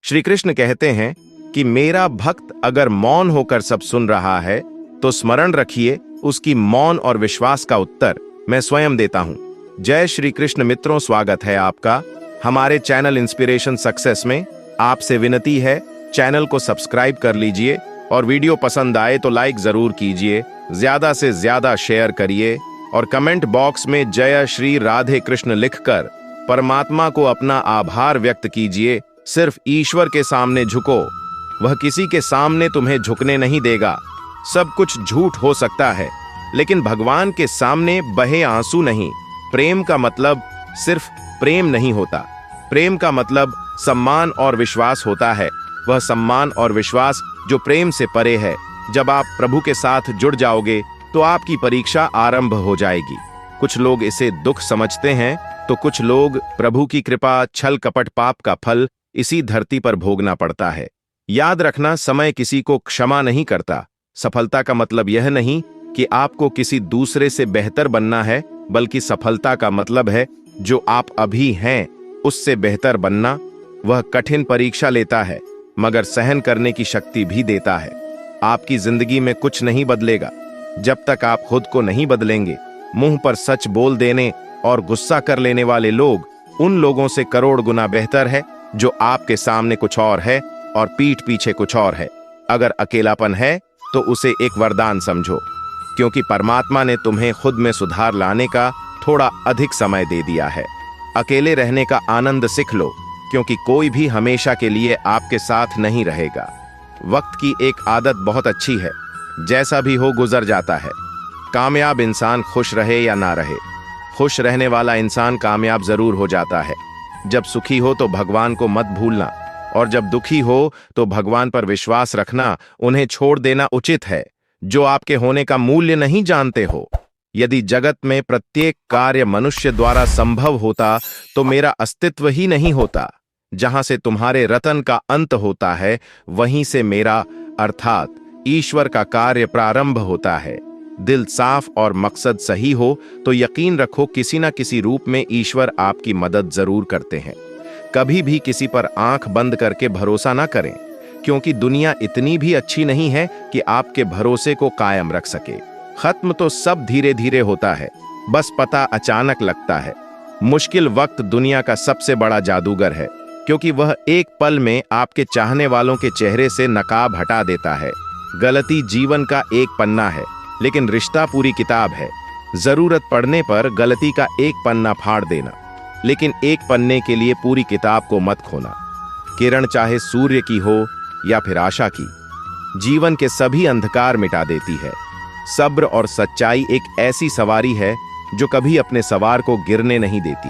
श्री कृष्ण कहते हैं कि मेरा भक्त अगर मौन होकर सब सुन रहा है तो स्मरण रखिए, उसकी मौन और विश्वास का उत्तर मैं स्वयं देता हूं। जय श्री कृष्ण मित्रों, स्वागत है आपका हमारे चैनल इंस्पिरेशन सक्सेस में। आपसे विनती है, चैनल को सब्सक्राइब कर लीजिए और वीडियो पसंद आए तो लाइक जरूर कीजिए, ज्यादा से ज्यादा शेयर करिए और कमेंट बॉक्स में जय श्री राधे कृष्ण लिखकर परमात्मा को अपना आभार व्यक्त कीजिए। सिर्फ ईश्वर के सामने झुको, वह किसी के सामने तुम्हें झुकने नहीं देगा। सब कुछ झूठ हो सकता है, लेकिन भगवान के सामने बहे आंसू नहीं। प्रेम का मतलब सिर्फ प्रेम नहीं होता, प्रेम का मतलब सम्मान और विश्वास होता है। वह सम्मान और विश्वास जो प्रेम से परे है। जब आप प्रभु के साथ जुड़ जाओगे तो आपकी परीक्षा आरंभ हो जाएगी। कुछ लोग इसे दुख समझते हैं तो कुछ लोग प्रभु की कृपा, छल कपट पाप का फल इसी धरती पर भोगना पड़ता है। याद रखना, समय किसी को क्षमा नहीं करता। सफलता का मतलब यह नहीं कि आपको किसी दूसरे से बेहतर बनना है, बल्कि सफलता का मतलब है जो आप अभी हैं उससे बेहतर बनना। वह कठिन परीक्षा लेता है मगर सहन करने की शक्ति भी देता है। आपकी जिंदगी में कुछ नहीं बदलेगा जब तक आप खुद को नहीं बदलेंगे। मुंह पर सच बोल देने और गुस्सा कर लेने वाले लोग उन लोगों से करोड़ गुना बेहतर है जो आपके सामने कुछ और है और पीठ पीछे कुछ और है। अगर अकेलापन है तो उसे एक वरदान समझो, क्योंकि परमात्मा ने तुम्हें खुद में सुधार लाने का थोड़ा अधिक समय दे दिया है। अकेले रहने का आनंद सीख लो, क्योंकि कोई भी हमेशा के लिए आपके साथ नहीं रहेगा। वक्त की एक आदत बहुत अच्छी है, जैसा भी हो गुजर जाता है। कामयाब इंसान खुश रहे या ना रहे, खुश रहने वाला इंसान कामयाब जरूर हो जाता है। जब सुखी हो तो भगवान को मत भूलना, और जब दुखी हो तो भगवान पर विश्वास रखना। उन्हें छोड़ देना उचित है जो आपके होने का मूल्य नहीं जानते हो। यदि जगत में प्रत्येक कार्य मनुष्य द्वारा संभव होता तो मेरा अस्तित्व ही नहीं होता। जहां से तुम्हारे रतन का अंत होता है, वहीं से मेरा अर्थात ईश्वर का कार्य प्रारंभ होता है। दिल साफ और मकसद सही हो तो यकीन रखो किसी न किसी रूप में ईश्वर आपकी मदद जरूर करते हैं। कभी भी किसी पर आंख बंद करके भरोसा ना करें, क्योंकि दुनिया इतनी भी अच्छी नहीं है कि आपके भरोसे को कायम रख सके। खत्म तो सब धीरे धीरे होता है, बस पता अचानक लगता है। मुश्किल वक्त दुनिया का सबसे बड़ा जादूगर है, क्योंकि वह एक पल में आपके चाहने वालों के चेहरे से नकाब हटा देता है। गलती जीवन का एक पन्ना है, लेकिन रिश्ता पूरी किताब है। जरूरत पड़ने पर गलती का एक पन्ना फाड़ देना, लेकिन एक पन्ने के लिए पूरी किताब को मत खोना। किरण चाहे सूर्य की हो या फिर आशा की, जीवन के सभी अंधकार मिटा देती है। सब्र और सच्चाई एक ऐसी सवारी है जो कभी अपने सवार को गिरने नहीं देती।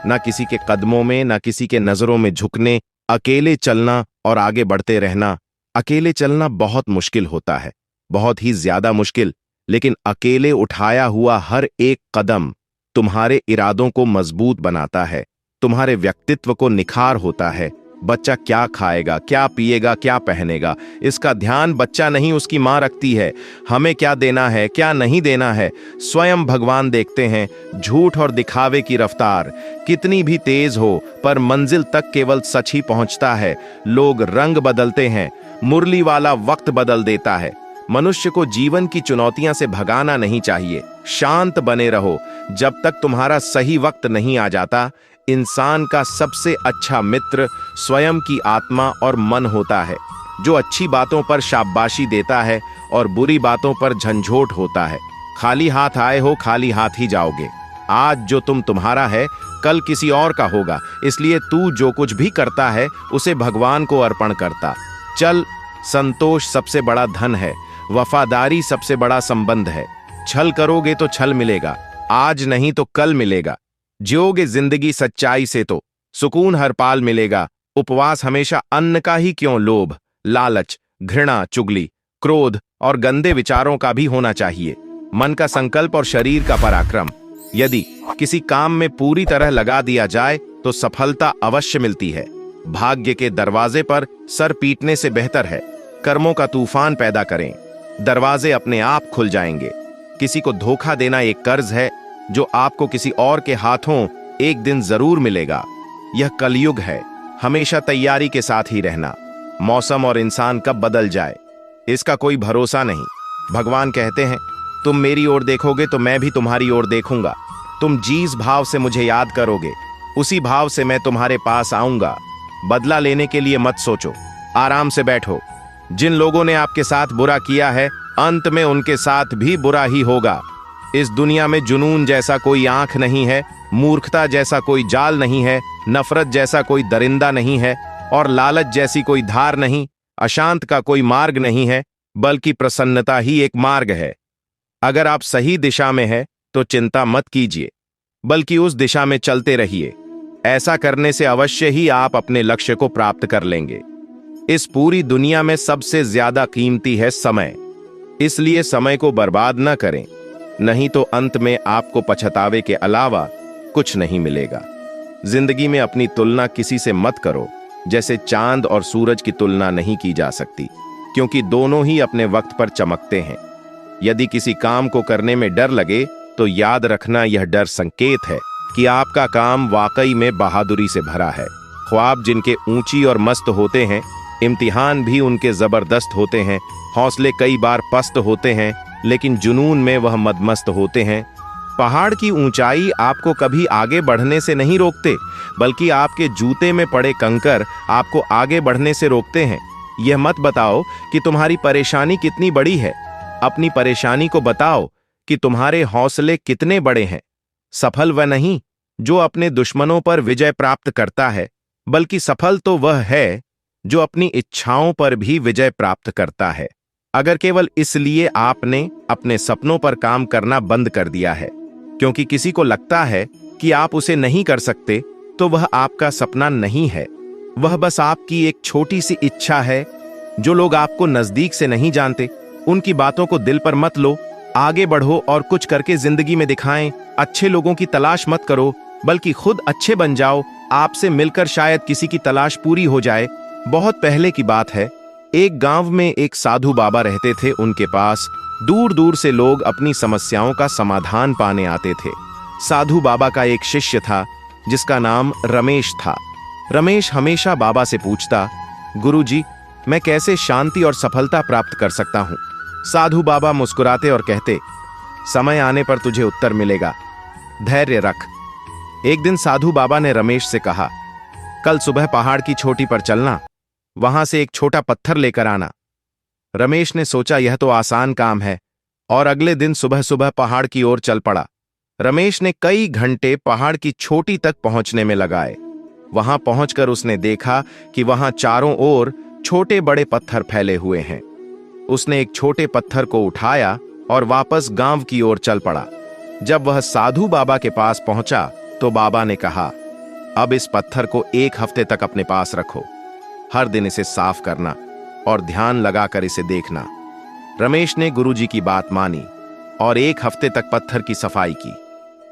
ना किसी के कदमों में, ना किसी के नजरों में झुकने। अकेले चलना और आगे बढ़ते रहना। अकेले चलना बहुत मुश्किल होता है, बहुत ही ज्यादा मुश्किल, लेकिन अकेले उठाया हुआ हर एक कदम तुम्हारे इरादों को मजबूत बनाता है, तुम्हारे व्यक्तित्व को निखार होता है। बच्चा क्या खाएगा, क्या पिएगा, क्या पहनेगा, इसका ध्यान बच्चा नहीं उसकी माँ रखती है। हमें क्या देना है, क्या नहीं देना है, स्वयं भगवान देखते हैं। झूठ और दिखावे की रफ्तार कितनी भी तेज हो, पर मंजिल तक केवल सच ही पहुंचता है। लोग रंग बदलते हैं, मुरली वाला वक्त बदल देता है। मनुष्य को जीवन की चुनौतियां से भगाना नहीं चाहिए। शांत बने रहो जब तक तुम्हारा सही वक्त नहीं आ जाता। इंसान का सबसे अच्छा मित्र स्वयं की आत्मा और मन होता है, जो अच्छी बातों पर शाबाशी देता है और बुरी बातों पर झंझोट होता है। खाली हाथ आए हो, खाली हाथ ही जाओगे। आज जो तुम्हारा है, कल किसी और का होगा, इसलिए तू जो कुछ भी करता है उसे भगवान को अर्पण करता चल। संतोष सबसे बड़ा धन है, वफादारी सबसे बड़ा संबंध है। छल करोगे तो छल मिलेगा, आज नहीं तो कल मिलेगा। जियोगे जिंदगी सच्चाई से तो सुकून हर पाल मिलेगा। उपवास हमेशा अन्न का ही क्यों, लोभ, लालच, घृणा, चुगली, क्रोध और गंदे विचारों का भी होना चाहिए। मन का संकल्प और शरीर का पराक्रम। यदि किसी काम में पूरी तरह लगा दिया जाए तो सफलता अवश्य मिलती है। भाग्य के दरवाजे पर सर पीटने से बेहतर है कर्मों का तूफान पैदा करें, दरवाजे अपने आप खुल जाएंगे। किसी को धोखा देना एक कर्ज है, जो आपको किसी और के हाथों एक दिन जरूर मिलेगा। यह कलयुग है, हमेशा तैयारी के साथ ही रहना। मौसम और इंसान कब बदल जाए इसका कोई भरोसा नहीं। भगवान कहते हैं, तुम मेरी ओर देखोगे तो मैं भी तुम्हारी ओर देखूंगा। तुम जिस भाव से मुझे याद करोगे उसी भाव से मैं तुम्हारे पास आऊंगा। बदला लेने के लिए मत सोचो, आराम से बैठो। जिन लोगों ने आपके साथ बुरा किया है अंत में उनके साथ भी बुरा ही होगा। इस दुनिया में जुनून जैसा कोई आंख नहीं है, मूर्खता जैसा कोई जाल नहीं है, नफरत जैसा कोई दरिंदा नहीं है और लालच जैसी कोई धार नहीं। अशांत का कोई मार्ग नहीं है, बल्कि प्रसन्नता ही एक मार्ग है। अगर आप सही दिशा में हैं तो चिंता मत कीजिए, बल्कि उस दिशा में चलते रहिए। ऐसा करने से अवश्य ही आप अपने लक्ष्य को प्राप्त कर लेंगे। इस पूरी दुनिया में सबसे ज्यादा कीमती है समय, इसलिए समय को बर्बाद न करें, नहीं तो अंत में आपको पछतावे के अलावा कुछ नहीं मिलेगा। जिंदगी में अपनी तुलना किसी से मत करो, जैसे चांद और सूरज की तुलना नहीं की जा सकती, क्योंकि दोनों ही अपने वक्त पर चमकते हैं। यदि किसी काम को करने में डर लगे तो याद रखना, यह डर संकेत है कि आपका काम वाकई में बहादुरी से भरा है। ख्वाब जिनके ऊंची और मस्त होते हैं, इम्तिहान भी उनके जबरदस्त होते हैं। हौसले कई बार पस्त होते हैं, लेकिन जुनून में वह मदमस्त होते हैं। पहाड़ की ऊंचाई आपको कभी आगे बढ़ने से नहीं रोकते, बल्कि आपके जूते में पड़े कंकर आपको आगे बढ़ने से रोकते हैं। यह मत बताओ कि तुम्हारी परेशानी कितनी बड़ी है, अपनी परेशानी को बताओ कि तुम्हारे हौसले कितने बड़े हैं। सफल वह नहीं जो अपने दुश्मनों पर विजय प्राप्त करता है, बल्कि सफल तो वह है जो अपनी इच्छाओं पर भी विजय प्राप्त करता है। अगर केवल इसलिए आपने अपने सपनों पर काम करना बंद कर दिया है क्योंकि किसी को लगता है कि आप उसे नहीं कर सकते, तो वह आपका सपना नहीं है, वह बस आपकी एक छोटी सी इच्छा है। जो लोग आपको नजदीक से नहीं जानते, उनकी बातों को दिल पर मत लो। आगे बढ़ो और कुछ करके जिंदगी में दिखाएं। अच्छे लोगों की तलाश मत करो, बल्कि खुद अच्छे बन जाओ। आपसे मिलकर शायद किसी की तलाश पूरी हो जाए। बहुत पहले की बात है, एक गांव में एक साधु बाबा रहते थे। उनके पास दूर दूर से लोग अपनी समस्याओं का समाधान पाने आते थे। साधु बाबा का एक शिष्य था जिसका नाम रमेश था। रमेश हमेशा बाबा से पूछता, गुरुजी, मैं कैसे शांति और सफलता प्राप्त कर सकता हूं? साधु बाबा मुस्कुराते और कहते, समय आने पर तुझे उत्तर मिलेगा, धैर्य रख। एक दिन साधु बाबा ने रमेश से कहा, कल सुबह पहाड़ की चोटी पर चलना, वहां से एक छोटा पत्थर लेकर आना। रमेश ने सोचा यह तो आसान काम है, और अगले दिन सुबह सुबह पहाड़ की ओर चल पड़ा। रमेश ने कई घंटे पहाड़ की चोटी तक पहुंचने में लगाए। वहां पहुंचकर उसने देखा कि वहां चारों ओर छोटे बड़े पत्थर फैले हुए हैं। उसने एक छोटे पत्थर को उठाया और वापस गांव की ओर चल पड़ा। जब वह साधु बाबा के पास पहुंचा तो बाबा ने कहा, अब इस पत्थर को 1 हफ्ते तक अपने पास रखो। हर दिन इसे साफ करना और ध्यान लगाकर इसे देखना। रमेश ने गुरुजी की बात मानी और 1 हफ्ते तक पत्थर की सफाई की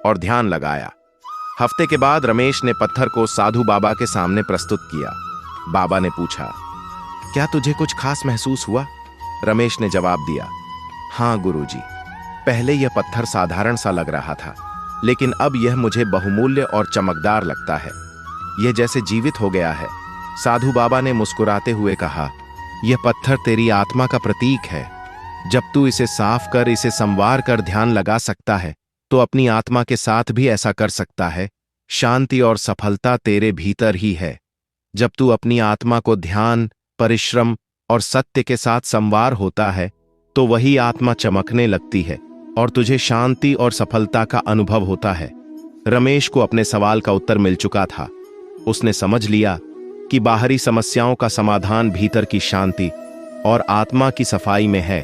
और ध्यान लगाया। हफ्ते के बाद रमेश ने पत्थर को साधु बाबा के सामने प्रस्तुत किया। बाबा ने पूछा, क्या तुझे कुछ खास महसूस हुआ? रमेश ने जवाब दिया, हाँ गुरुजी, पहले यह पत्थर साधारण सा लग रहा था, लेकिन अब यह मुझे बहुमूल्य और चमकदार लगता है। यह जैसे जीवित हो गया है। साधु बाबा ने मुस्कुराते हुए कहा, यह पत्थर तेरी आत्मा का प्रतीक है। जब तू इसे साफ कर, इसे संवार कर ध्यान लगा सकता है, तो अपनी आत्मा के साथ भी ऐसा कर सकता है। शांति और सफलता तेरे भीतर ही है। जब तू अपनी आत्मा को ध्यान, परिश्रम और सत्य के साथ संवार होता है, तो वही आत्मा चमकने लगती है और तुझे शांति और सफलता का अनुभव होता है। रमेश को अपने सवाल का उत्तर मिल चुका था। उसने समझ लिया कि बाहरी समस्याओं का समाधान भीतर की शांति और आत्मा की सफाई में है।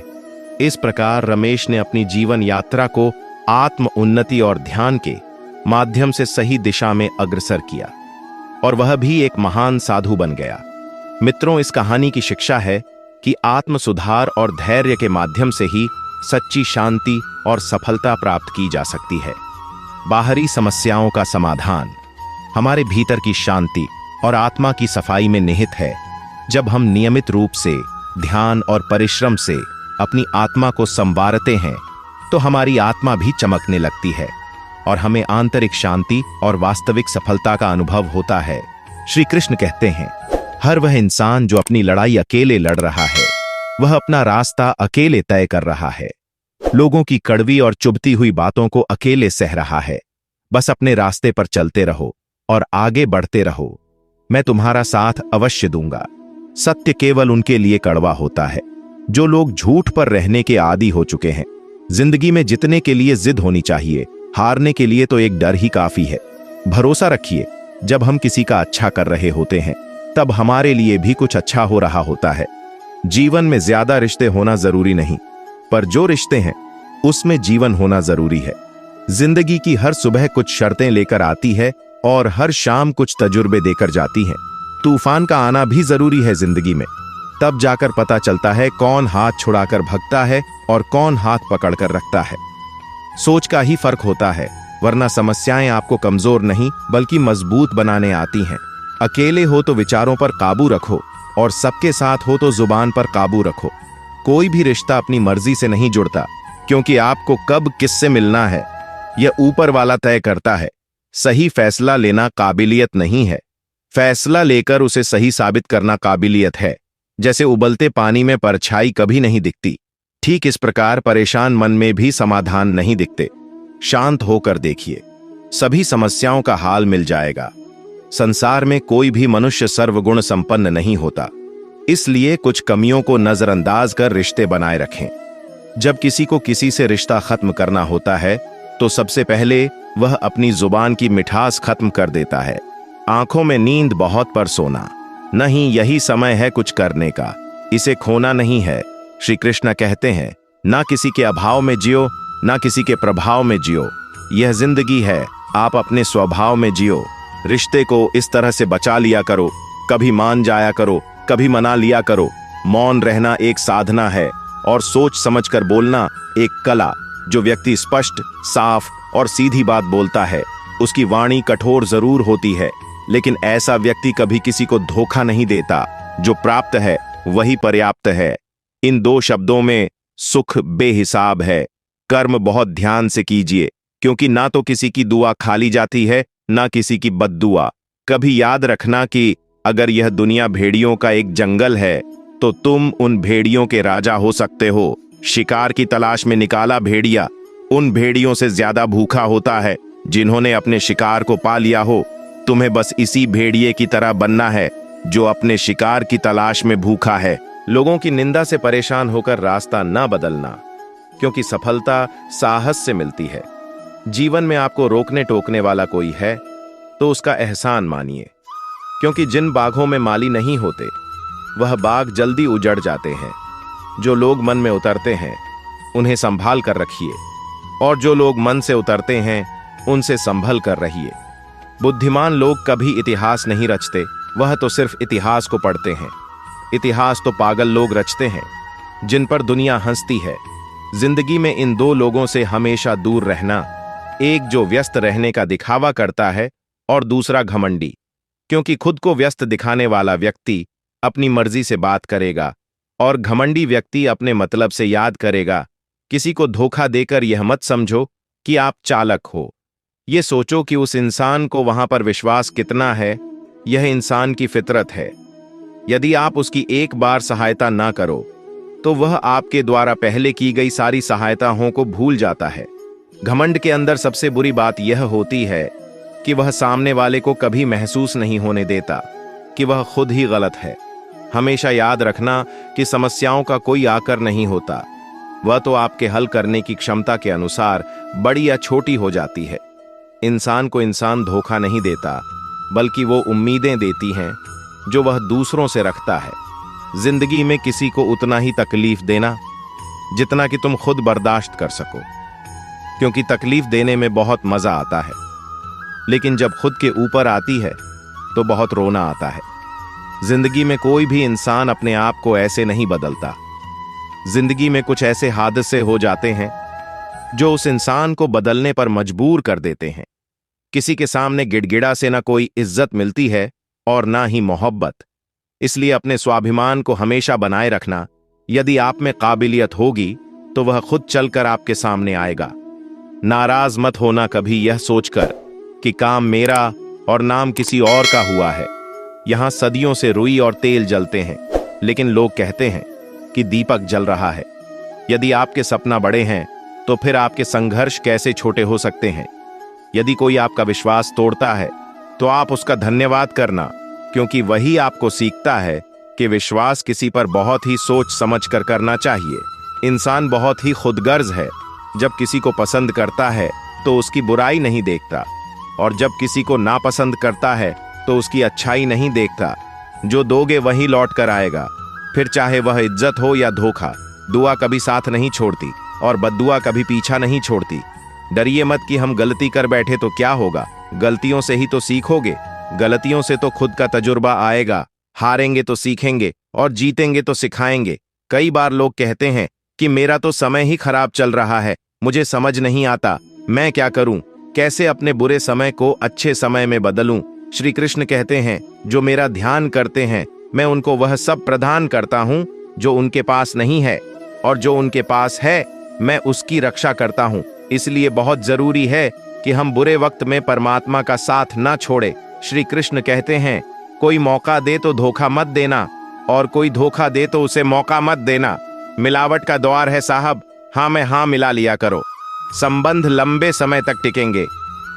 इस प्रकार रमेश ने अपनी जीवन यात्रा को आत्म उन्नति और ध्यान के माध्यम से सही दिशा में अग्रसर किया, और वह भी एक महान साधु बन गया। मित्रों, इस कहानी की शिक्षा है कि आत्म सुधार और धैर्य के माध्यम से ही सच्ची शांति और सफलता प्राप्त की जा सकती है। बाहरी समस्याओं का समाधान हमारे भीतर की शांति और आत्मा की सफाई में निहित है। जब हम नियमित रूप से ध्यान और परिश्रम से अपनी आत्मा को संवारते हैं, तो हमारी आत्मा भी चमकने लगती है। और हमें आंतरिक शांति और वास्तविक सफलता का अनुभव होता है। श्री कृष्ण कहते हैं, हर वह इंसान जो अपनी लड़ाई अकेले लड़ रहा है, वह अपना रास्ता अकेले तय कर रहा है, लोगों की कड़वी और चुभती हुई बातों को अकेले सह रहा है। बस अपने रास्ते पर चलते रहो और आगे बढ़ते रहो, मैं तुम्हारा साथ अवश्य दूंगा। सत्य केवल उनके लिए कड़वा होता है जो लोग झूठ पर रहने के आदी हो चुके हैं। जिंदगी में जीतने के लिए जिद होनी चाहिए, हारने के लिए तो एक डर ही काफी है। भरोसा रखिए, जब हम किसी का अच्छा कर रहे होते हैं तब हमारे लिए भी कुछ अच्छा हो रहा होता है। जीवन में ज्यादा रिश्ते होना जरूरी नहीं, पर जो रिश्ते हैं उसमें जीवन होना जरूरी है। जिंदगी की हर सुबह कुछ शर्तें लेकर आती है और हर शाम कुछ तजुर्बे देकर जाती हैं। तूफान का आना भी जरूरी है जिंदगी में, तब जाकर पता चलता है कौन हाथ छुड़ाकर भगता है और कौन हाथ पकड़कर रखता है। सोच का ही फर्क होता है, वरना समस्याएं आपको कमजोर नहीं बल्कि मजबूत बनाने आती हैं। अकेले हो तो विचारों पर काबू रखो और सबके साथ हो तो जुबान पर काबू रखो। कोई भी रिश्ता अपनी मर्जी से नहीं जुड़ता, क्योंकि आपको कब किससे मिलना है यह ऊपर वाला तय करता है। सही फैसला लेना काबिलियत नहीं है, फैसला लेकर उसे सही साबित करना काबिलियत है। जैसे उबलते पानी में परछाई कभी नहीं दिखती, ठीक इस प्रकार परेशान मन में भी समाधान नहीं दिखते। शांत होकर देखिए, सभी समस्याओं का हाल मिल जाएगा। संसार में कोई भी मनुष्य सर्वगुण संपन्न नहीं होता, इसलिए कुछ कमियों को नजरअंदाज कर रिश्ते बनाए रखें। जब किसी को किसी से रिश्ता खत्म करना होता है तो सबसे पहले वह अपनी जुबान की मिठास खत्म कर देता है। आंखों में नींद बहुत पर सोना नहीं, यही समय है कुछ करने का, इसे खोना नहीं है। श्री कृष्ण कहते हैं, ना किसी के अभाव में जियो, ना किसी के प्रभाव में जियो। यह जिंदगी है, आप अपने स्वभाव में जियो। रिश्ते को इस तरह से बचा लिया करो, कभी मान जाया करो, कभी मना लिया करो। मौन रहना एक साधना है और सोच समझकर बोलना एक कला। जो व्यक्ति स्पष्ट, साफ और सीधी बात बोलता है, उसकी वाणी कठोर जरूर होती है, लेकिन ऐसा व्यक्ति कभी किसी को धोखा नहीं देता। जो प्राप्त है वही पर्याप्त है। इन दो शब्दों में सुख बेहिसाब है। कर्म बहुत ध्यान से कीजिए, क्योंकि ना तो किसी की दुआ खाली जाती है, ना किसी की बद्दुआ। कभी याद रखना कि अगर यह दुनिया भेड़ियों का एक जंगल है तो तुम उन भेड़ियों के राजा हो सकते हो। शिकार की तलाश में निकाला भेड़िया उन भेड़ियों से ज्यादा भूखा होता है जिन्होंने अपने शिकार को पा लिया हो। तुम्हें बस इसी भेड़िए की तरह बनना है जो अपने शिकार की तलाश में भूखा है। लोगों की निंदा से परेशान होकर रास्ता ना बदलना, क्योंकि सफलता साहस से मिलती है। जीवन में आपको रोकने टोकने वाला कोई है तो उसका एहसान मानिए, क्योंकि जिन बागों में माली नहीं होते वह बाग जल्दी उजड़ जाते हैं। जो लोग मन में उतरते हैं उन्हें संभाल कर रखिए, और जो लोग मन से उतरते हैं उनसे संभल कर रहिए। बुद्धिमान लोग कभी इतिहास नहीं रचते, वह तो सिर्फ इतिहास को पढ़ते हैं। इतिहास तो पागल लोग रचते हैं जिन पर दुनिया हंसती है। जिंदगी में इन दो लोगों से हमेशा दूर रहना, एक जो व्यस्त रहने का दिखावा करता है और दूसरा घमंडी, क्योंकि खुद को व्यस्त दिखाने वाला व्यक्ति अपनी मर्जी से बात करेगा और घमंडी व्यक्ति अपने मतलब से याद करेगा। किसी को धोखा देकर यह मत समझो कि आप चालाक हो, ये सोचो कि उस इंसान को वहां पर विश्वास कितना है। यह इंसान की फितरत है। यदि आप उसकी एक बार सहायता ना करो तो वह आपके द्वारा पहले की गई सारी सहायताओं को भूल जाता है। घमंड के अंदर सबसे बुरी बात यह होती है कि वह सामने वाले को कभी महसूस नहीं होने देता कि वह खुद ही गलत है। हमेशा याद रखना कि समस्याओं का कोई आकर नहीं होता, वह तो आपके हल करने की क्षमता के अनुसार बड़ी या छोटी हो जाती है। इंसान को इंसान धोखा नहीं देता, बल्कि वो उम्मीदें देती हैं जो वह दूसरों से रखता है। जिंदगी में किसी को उतना ही तकलीफ देना जितना कि तुम खुद बर्दाश्त कर सको, क्योंकि तकलीफ देने में बहुत मजा आता है, लेकिन जब खुद के ऊपर आती है तो बहुत रोना आता है। जिंदगी में कोई भी इंसान अपने आप को ऐसे नहीं बदलता। जिंदगी में कुछ ऐसे हादसे हो जाते हैं जो उस इंसान को बदलने पर मजबूर कर देते हैं। किसी के सामने गिड़गिड़ा से ना कोई इज्जत मिलती है और ना ही मोहब्बत। इसलिए अपने स्वाभिमान को हमेशा बनाए रखना। यदि आप में काबिलियत होगी तो वह खुद चलकर आपके सामने आएगा। नाराज मत होना कभी यह सोचकर कि काम मेरा और नाम किसी और का हुआ है। यहां सदियों से रुई और तेल जलते हैं, लेकिन लोग कहते हैं कि दीपक जल रहा है। यदि आपके सपना बड़े हैं तो फिर आपके संघर्ष कैसे छोटे हो सकते हैं। यदि कोई आपका विश्वास तोड़ता है तो आप उसका धन्यवाद करना, क्योंकि वही आपको सीखता है कि विश्वास किसी पर बहुत ही सोच समझ कर करना चाहिए। इंसान बहुत ही खुदगर्ज है। जब किसी को पसंद करता है तो उसकी बुराई नहीं देखता, और जब किसी को नापसंद करता है तो उसकी अच्छाई नहीं देखता। जो दोगे वही लौट कर आएगा, फिर चाहे वह इज्जत हो या धोखा। दुआ कभी साथ नहीं छोड़ती और बद्दुआ कभी पीछा नहीं छोड़ती। डरिए मत कि हम गलती कर बैठे तो क्या होगा। गलतियों से ही तो सीखोगे, गलतियों से तो खुद का तजुर्बा आएगा। हारेंगे तो सीखेंगे और जीतेंगे तो सिखाएंगे। कई बार लोग कहते हैं कि मेरा तो समय ही खराब चल रहा है, मुझे समझ नहीं आता, मैं क्या करूं, कैसे अपने बुरे समय को अच्छे समय में बदलूं। श्री कृष्ण कहते हैं, जो मेरा ध्यान करते हैं मैं उनको वह सब प्रदान करता हूं जो उनके पास नहीं है, और जो उनके पास है मैं उसकी रक्षा करता हूं। इसलिए बहुत जरूरी है कि हम बुरे वक्त में परमात्मा का साथ ना छोड़े। श्री कृष्ण कहते हैं, कोई मौका दे तो धोखा मत देना, और कोई धोखा दे तो उसे मौका मत देना। मिलावट का द्वार है साहब, हाँ में हाँ मिला लिया करो, संबंध लंबे समय तक टिकेंगे।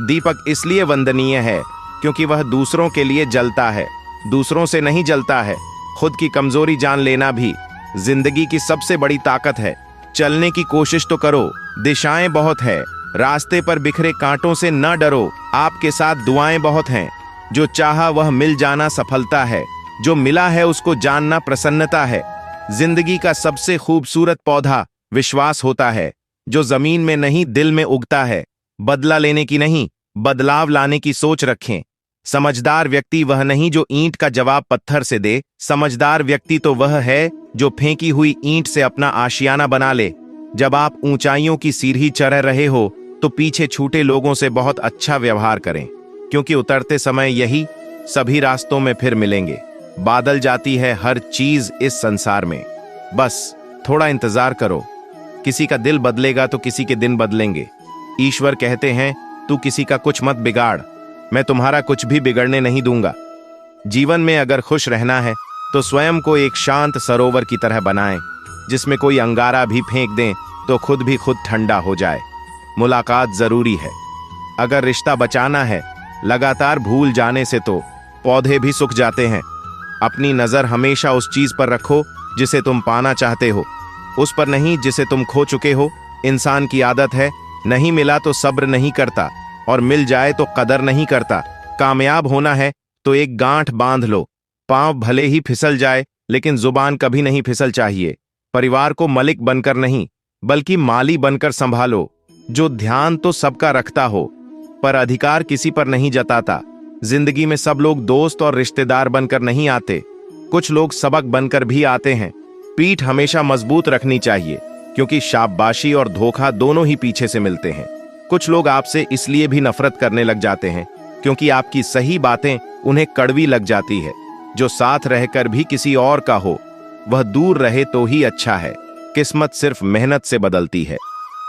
दीपक इसलिए वंदनीय है क्योंकि वह दूसरों के लिए जलता है, दूसरों से नहीं जलता है। खुद की कमजोरी जान लेना भी जिंदगी की सबसे बड़ी ताकत है। चलने की कोशिश तो करो, दिशाएं बहुत है, रास्ते पर बिखरे कांटों से न डरो। आपके साथ दुआएं बहुत हैं, जो चाहा वह मिल जाना सफलता है, जो मिला है उसको जानना प्रसन्नता है। जिंदगी का सबसे खूबसूरत पौधा विश्वास होता है, जो जमीन में नहीं दिल में उगता है। बदला लेने की नहीं, बदलाव लाने की सोच रखें। समझदार व्यक्ति वह नहीं जो ईंट का जवाब पत्थर से दे, समझदार व्यक्ति तो वह है जो फेंकी हुई ईंट से अपना आशियाना बना ले। जब आप ऊंचाइयों की सीढ़ी चढ़ रहे हो तो पीछे छूटे लोगों से बहुत अच्छा व्यवहार करें, क्योंकि उतरते समय यही सभी रास्तों में फिर मिलेंगे। बादल जाती है हर चीज इस संसार में, बस थोड़ा इंतजार करो। किसी का दिल बदलेगा तो किसी के दिन बदलेंगे। ईश्वर कहते हैं, तू किसी का कुछ मत बिगाड़, मैं तुम्हारा कुछ भी बिगड़ने नहीं दूंगा। जीवन में अगर खुश रहना है तो स्वयं को एक शांत सरोवर की तरह बनाएं, जिसमें कोई अंगारा भी फेंक दें तो खुद भी खुद ठंडा हो जाए। मुलाकात जरूरी है। अगर रिश्ता बचाना है, लगातार भूल जाने से तो पौधे भी सूख जाते हैं। अपनी नजर हमेशा उस चीज पर रखो जिसे तुम पाना चाहते हो, उस पर नहीं जिसे तुम खो चुके हो। इंसान की आदत है, नहीं मिला तो सब्र नहीं करता, और मिल जाए तो कदर नहीं करता। कामयाब होना है तो एक गांठ बांध लो। पांव भले ही फिसल जाए, लेकिन जुबान कभी नहीं फिसल चाहिए। परिवार को मलिक बनकर नहीं, बल्कि माली बनकर संभालो। जो ध्यान तो सबका रखता हो, पर अधिकार किसी पर नहीं जताता। जिंदगी में सब लोग दोस्त और रिश्तेदार बनकर नहीं आते, कुछ लोग सबक बनकर भी आते हैं। पीठ हमेशा मजबूत रखनी चाहिए, क्योंकि शाबाशी और धोखा दोनों ही पीछे से मिलते हैं। कुछ लोग आपसे इसलिए भी नफरत करने लग जाते हैं क्योंकि आपकी सही बातें उन्हें कड़वी लग जाती है। जो साथ रहकर भी किसी और का हो, वह दूर रहे तो ही अच्छा है। किस्मत सिर्फ मेहनत से बदलती है,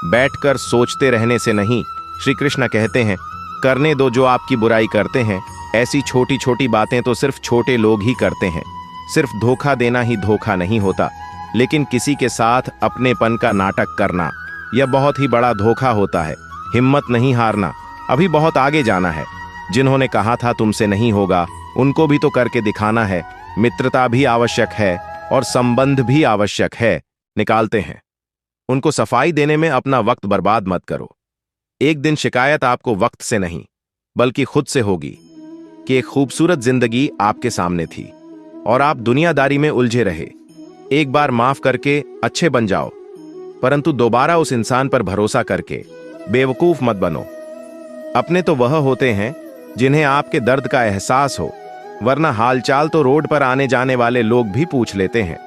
बैठकर सोचते रहने से नहीं। श्री कृष्ण कहते हैं, करने दो जो आपकी बुराई करते हैं। ऐसी छोटी छोटी बातें तो सिर्फ छोटे लोग ही करते हैं। सिर्फ धोखा देना ही धोखा नहीं होता, लेकिन किसी के साथ अपनेपन का नाटक करना, यह बहुत ही बड़ा धोखा होता है। हिम्मत नहीं हारना, अभी बहुत आगे जाना है। जिन्होंने कहा था तुमसे नहीं होगा, उनको भी तो करके दिखाना है। मित्रता भी आवश्यक है और संबंध भी आवश्यक है, निकालते हैं। उनको सफाई देने में अपना वक्त बर्बाद मत करो। एक दिन शिकायत आपको वक्त से नहीं, बल्कि खुद से होगी कि एक खूबसूरत जिंदगी आपके सामने थी और आप दुनियादारी में उलझे रहे। एक बार माफ करके अच्छे बन जाओ, परंतु दोबारा उस इंसान पर भरोसा करके बेवकूफ मत बनो। अपने तो वह होते हैं जिन्हें आपके दर्द का एहसास हो, वरना हालचाल तो रोड पर आने जाने वाले लोग भी पूछ लेते हैं।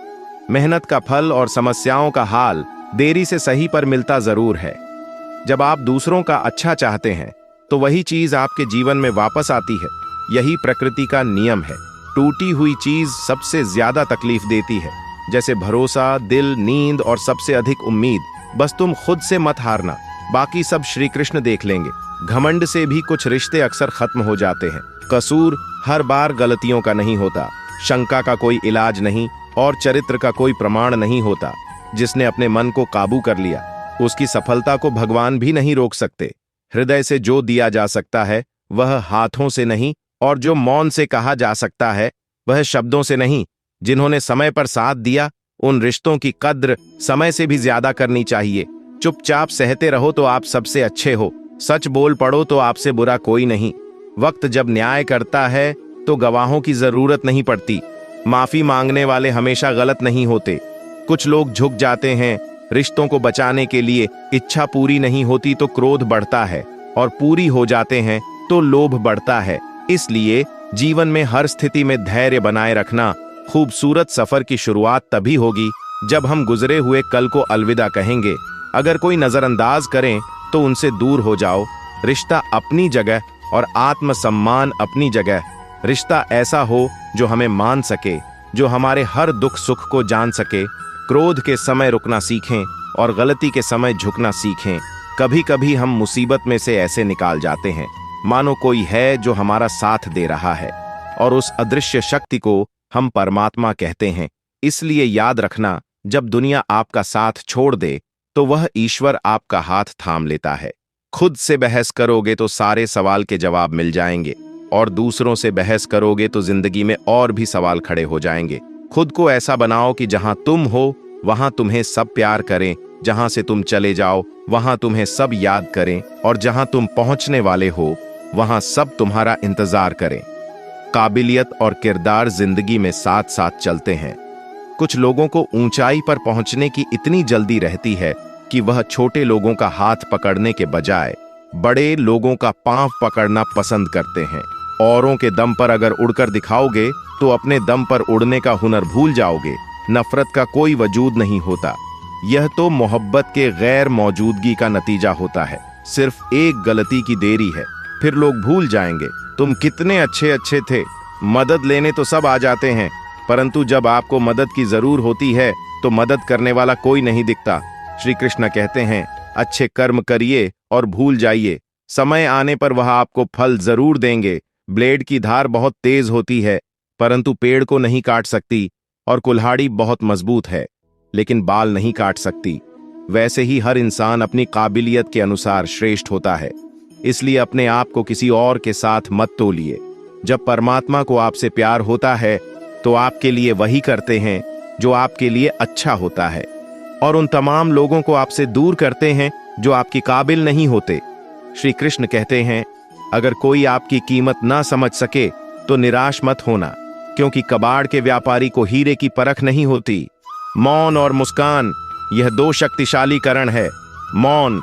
मेहनत का फल और समस्याओं का हाल देरी से सही पर मिलता जरूर है। जब आप दूसरों का अच्छा चाहते हैं तो वही चीज आपके जीवन में वापस आती है। यही प्रकृति का नियम है। टूटी हुई चीज सबसे ज्यादा तकलीफ देती है, जैसे भरोसा, दिल, नींद और सबसे अधिक उम्मीद। बस तुम खुद से मत हारना। बाकी सब श्री कृष्ण देख लेंगे। घमंड से भी कुछ रिश्ते अक्सर खत्म हो जाते हैं। कसूर हर बार गलतियों का नहीं होता, शंका का कोई इलाज नहीं और चरित्र का कोई प्रमाण नहीं होता। जिसने अपने मन को काबू कर लिया, उसकी सफलता को भगवान भी नहीं रोक सकते। हृदय से जो दिया जा सकता है वह हाथों से नहीं, और जो मौन से कहा जा सकता है वह शब्दों से नहीं। जिन्होंने समय पर साथ दिया, उन रिश्तों की कद्र समय से भी ज्यादा करनी चाहिए। चुपचाप सहते रहो तो आप सबसे अच्छे हो, सच बोल पड़ो तो आपसे बुरा कोई नहीं। वक्त जब न्याय करता है तो गवाहों की जरूरत नहीं पड़ती। माफी मांगने वाले हमेशा गलत नहीं होते। कुछ लोग झुक जाते हैं रिश्तों को बचाने के लिए। इच्छा पूरी नहीं होती तो क्रोध बढ़ता है, और पूरी हो जाते हैं तो लोभ बढ़ता है। इसलिए जीवन में हर स्थिति में धैर्य बनाए रखना। खूबसूरत सफर की शुरुआत तभी होगी जब हम गुजरे हुए कल को अलविदा कहेंगे। अगर कोई नजरअंदाज करें तो उनसे दूर हो जाओ। रिश्ता अपनी जगह और आत्मसम्मान अपनी जगह। रिश्ता ऐसा हो जो हमें मान सके, जो हमारे हर दुख सुख को जान सके। क्रोध के समय रुकना सीखें और गलती के समय झुकना सीखें। कभी कभी हम मुसीबत में से ऐसे निकाल जाते हैं मानो कोई है जो हमारा साथ दे रहा है, और उस अदृश्य शक्ति को हम परमात्मा कहते हैं। इसलिए याद रखना, जब दुनिया आपका साथ छोड़ दे तो वह ईश्वर आपका हाथ थाम लेता है। खुद से बहस करोगे तो सारे सवाल के जवाब मिल जाएंगे, और दूसरों से बहस करोगे तो जिंदगी में और भी सवाल खड़े हो जाएंगे। खुद को ऐसा बनाओ कि जहां तुम हो वहां तुम्हें सब प्यार करें, जहां से तुम चले जाओ वहां तुम्हें सब याद करें, और जहां तुम पहुंचने वाले हो वहां सब तुम्हारा इंतजार करें। काबिलियत और किरदार जिंदगी में साथ साथ चलते हैं। कुछ लोगों को ऊंचाई पर पहुंचने की इतनी जल्दी रहती है कि वह छोटे लोगों का हाथ पकड़ने के बजाय बड़े लोगों का पांव पकड़ना पसंद करते हैं। औरों के दम पर अगर उड़कर दिखाओगे तो अपने दम पर उड़ने का हुनर भूल जाओगे। नफरत का कोई वजूद नहीं होता, यह तो मोहब्बत के गैर मौजूदगी का नतीजा होता है। सिर्फ एक गलती की देरी है, फिर लोग भूल जाएंगे तुम कितने अच्छे अच्छे थे। मदद लेने तो सब आ जाते हैं, परंतु जब आपको मदद की जरूर होती है तो मदद करने वाला कोई नहीं दिखता। श्री कृष्ण कहते हैं, अच्छे कर्म करिए और भूल जाइए, समय आने पर वह आपको फल जरूर देंगे। ब्लेड की धार बहुत तेज होती है, परंतु पेड़ को नहीं काट सकती, और कुल्हाड़ी बहुत मजबूत है लेकिन बाल नहीं काट सकती। वैसे ही हर इंसान अपनी काबिलियत के अनुसार श्रेष्ठ होता है। इसलिए अपने आप को किसी और के साथ मत तोलिए। जब परमात्मा को आपसे प्यार होता है तो आपके लिए वही करते हैं जो आपके लिए अच्छा होता है, और उन तमाम लोगों को आपसे दूर करते हैं जो आपकी काबिल नहीं होते। श्री कृष्ण कहते हैं, अगर कोई आपकी कीमत ना समझ सके तो निराश मत होना, क्योंकि कबाड़ के व्यापारी को हीरे की परख नहीं होती। मौन और मुस्कान, यह दो शक्तिशाली करण है। मौन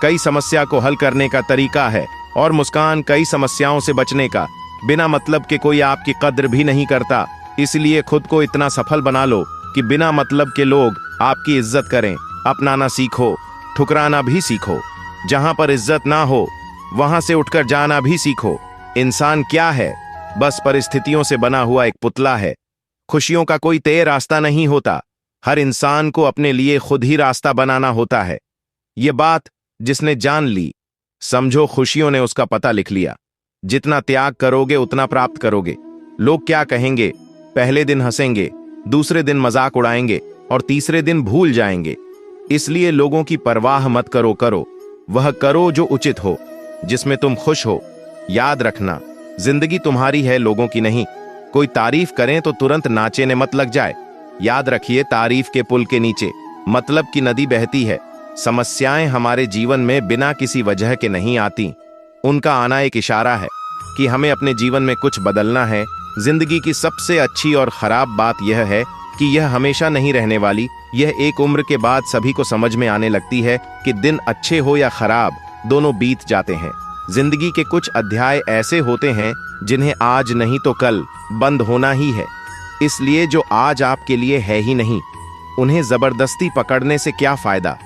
कई समस्या को हल करने का तरीका है, और मुस्कान कई समस्याओं से बचने का। बिना मतलब के कोई आपकी कद्र भी नहीं करता, इसलिए खुद को इतना सफल बना लो कि बिना मतलब के लोग आपकी इज्जत करें। अपनाना सीखो, ठुकराना भी सीखो। जहां पर इज्जत ना हो वहां से उठकर जाना भी सीखो। इंसान क्या है? बस परिस्थितियों से बना हुआ एक पुतला है। खुशियों का कोई तय रास्ता नहीं होता, हर इंसान को अपने लिए खुद ही रास्ता बनाना होता है। ये बात जिसने जान ली, समझो खुशियों ने उसका पता लिख लिया। जितना त्याग करोगे उतना प्राप्त करोगे। लोग क्या कहेंगे? पहले दिन हंसेंगे, दूसरे दिन मजाक उड़ाएंगे, और तीसरे दिन भूल जाएंगे। इसलिए लोगों की परवाह मत करो, वह करो जो उचित हो, जिसमें तुम खुश हो। याद रखना, जिंदगी तुम्हारी है, लोगों की नहीं। कोई तारीफ करें तो तुरंत नाचे ने मत लग जाए। याद रखिए, तारीफ के पुल के नीचे मतलब की नदी बहती है। समस्याएं हमारे जीवन में बिना किसी वजह के नहीं आती, उनका आना एक इशारा है कि हमें अपने जीवन में कुछ बदलना है। जिंदगी की सबसे अच्छी और खराब बात यह है कि यह हमेशा नहीं रहने वाली। यह एक उम्र के बाद सभी को समझ में आने लगती है कि दिन अच्छे हो या खराब, दोनों बीत जाते हैं। जिंदगी के कुछ अध्याय ऐसे होते हैं जिन्हें आज नहीं तो कल बंद होना ही है। इसलिए जो आज आपके लिए है ही नहीं, उन्हें जबरदस्ती पकड़ने से क्या फायदा।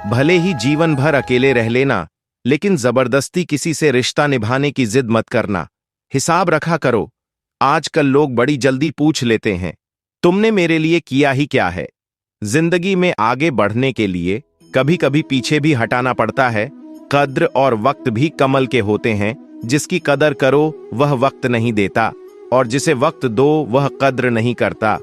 भले ही जीवन भर अकेले रह लेना, लेकिन जबरदस्ती किसी से रिश्ता निभाने की जिद मत करना। हिसाब रखा करो। आजकल लोग बड़ी जल्दी पूछ लेते हैं, तुमने मेरे लिए किया ही क्या है। जिंदगी में आगे बढ़ने के लिए कभी कभी पीछे भी हटाना पड़ता है, कद्र और वक्त भी कमल के होते हैं। जिसकी कदर करो वह वक्त नहीं देता, और जिसे वक्त दो वह कद्र नहीं करता।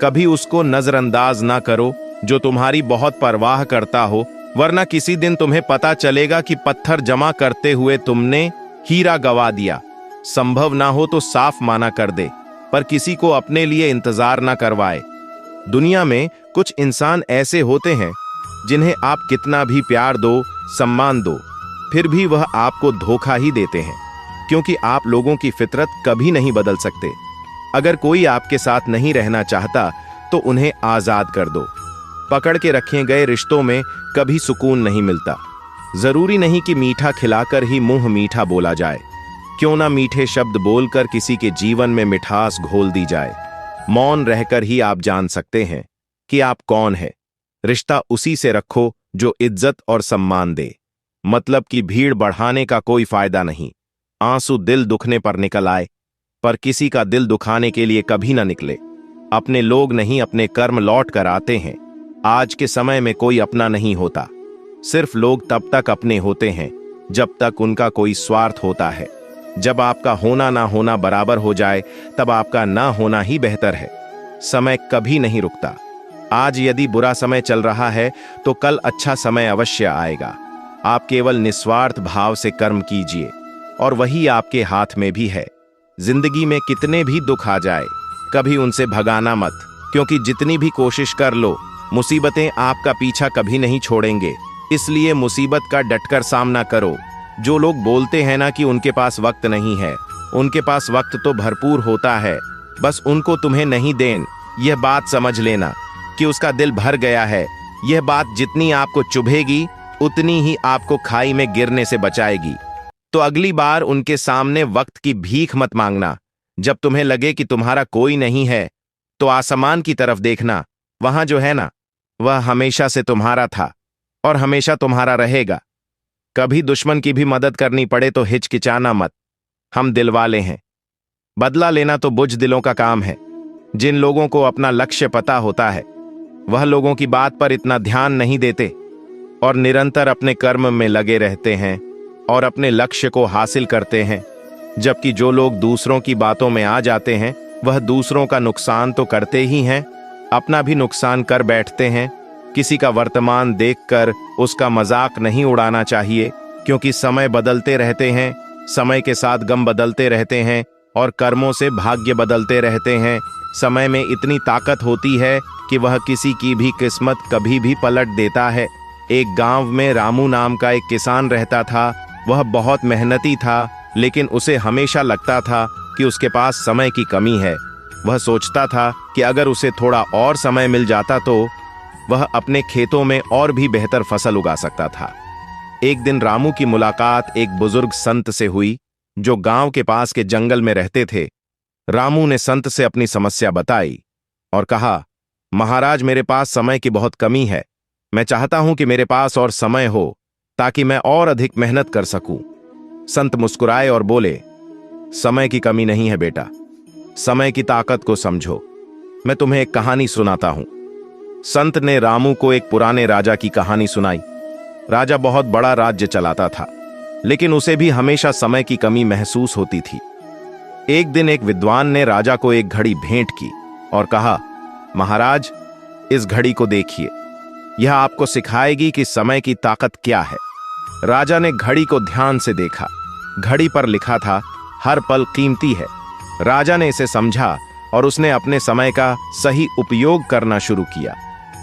कभी उसको नजरअंदाज ना करो जो तुम्हारी बहुत परवाह करता हो, वरना किसी दिन तुम्हें पता चलेगा कि पत्थर जमा करते हुए तुमने हीरा गवा दिया। संभव ना हो तो साफ माना कर दे, पर किसी को अपने लिए इंतजार ना करवाए। दुनिया में कुछ इंसान ऐसे होते हैं जिन्हें आप कितना भी प्यार दो, सम्मान दो, फिर भी वह आपको धोखा ही देते हैं, क्योंकि आप लोगों की फितरत कभी नहीं बदल सकते। अगर कोई आपके साथ नहीं रहना चाहता तो उन्हें आजाद कर दो। पकड़ के रखे गए रिश्तों में कभी सुकून नहीं मिलता। जरूरी नहीं कि मीठा खिलाकर ही मुंह मीठा बोला जाए। क्यों ना मीठे शब्द बोलकर किसी के जीवन में मिठास घोल दी जाए। मौन रहकर ही आप जान सकते हैं कि आप कौन है। रिश्ता उसी से रखो जो इज्जत और सम्मान दे। मतलब की भीड़ बढ़ाने का कोई फायदा नहीं। आंसू दिल दुखने पर निकल आए, पर किसी का दिल दुखाने के लिए कभी ना निकले। अपने लोग नहीं, अपने कर्म लौट कर आते हैं। आज के समय में कोई अपना नहीं होता। सिर्फ लोग तब तक अपने होते हैं जब तक उनका कोई स्वार्थ होता है। जब आपका होना ना होना बराबर हो जाए तब आपका ना होना ही बेहतर है। समय कभी नहीं रुकता। आज यदि बुरा समय चल रहा है तो कल अच्छा समय अवश्य आएगा। आप केवल निस्वार्थ भाव से कर्म कीजिए और वही आपके हाथ में भी है। जिंदगी में कितने भी दुख आ जाए, कभी उनसे भगाना मत, क्योंकि जितनी भी कोशिश कर लो मुसीबतें आपका पीछा कभी नहीं छोड़ेंगे। इसलिए मुसीबत का डटकर सामना करो। जो लोग बोलते हैं ना कि उनके पास वक्त नहीं है, उनके पास वक्त तो भरपूर होता है, बस उनको तुम्हें नहीं देन। यह बात समझ लेना कि उसका दिल भर गया है। यह बात जितनी आपको चुभेगी उतनी ही आपको खाई में गिरने से बचाएगी। तो अगली बार उनके सामने वक्त की भीख मत मांगना। जब तुम्हें लगे कि तुम्हारा कोई नहीं है तो आसमान की तरफ देखना। वहां जो है ना, वह हमेशा से तुम्हारा था और हमेशा तुम्हारा रहेगा। कभी दुश्मन की भी मदद करनी पड़े तो हिचकिचाना मत। हम दिल वाले हैं। बदला लेना तो बुज़दिलों का काम है। जिन लोगों को अपना लक्ष्य पता होता है वह लोगों की बात पर इतना ध्यान नहीं देते और निरंतर अपने कर्म में लगे रहते हैं और अपने लक्ष्य को हासिल करते हैं। जबकि जो लोग दूसरों की बातों में आ जाते हैं वह दूसरों का नुकसान तो करते ही हैं, अपना भी नुकसान कर बैठते हैं। किसी का वर्तमान देखकर उसका मजाक नहीं उड़ाना चाहिए, क्योंकि समय बदलते रहते हैं। समय के साथ गम बदलते रहते हैं और कर्मों से भाग्य बदलते रहते हैं। समय में इतनी ताकत होती है कि वह किसी की भी किस्मत कभी भी पलट देता है। एक गांव में रामू नाम का एक किसान रहता था। वह बहुत मेहनती था, लेकिन उसे हमेशा लगता था कि उसके पास समय की कमी है। वह सोचता था कि अगर उसे थोड़ा और समय मिल जाता तो वह अपने खेतों में और भी बेहतर फसल उगा सकता था। एक दिन रामू की मुलाकात एक बुजुर्ग संत से हुई जो गांव के पास के जंगल में रहते थे। रामू ने संत से अपनी समस्या बताई और कहा, महाराज, मेरे पास समय की बहुत कमी है। मैं चाहता हूं कि मेरे पास और समय हो ताकि मैं और अधिक मेहनत कर सकूं। संत मुस्कुराए और बोले, समय की कमी नहीं है बेटा, समय की ताकत को समझो। मैं तुम्हें एक कहानी सुनाता हूं। संत ने रामू को एक पुराने राजा की कहानी सुनाई। राजा बहुत बड़ा राज्य चलाता था, लेकिन उसे भी हमेशा समय की कमी महसूस होती थी। एक दिन एक विद्वान ने राजा को एक घड़ी भेंट की और कहा, महाराज, इस घड़ी को देखिए, यह आपको सिखाएगी कि समय की ताकत क्या है। राजा ने घड़ी को ध्यान से देखा। घड़ी पर लिखा था, हर पल कीमती है। राजा ने इसे समझा और उसने अपने समय का सही उपयोग करना शुरू किया।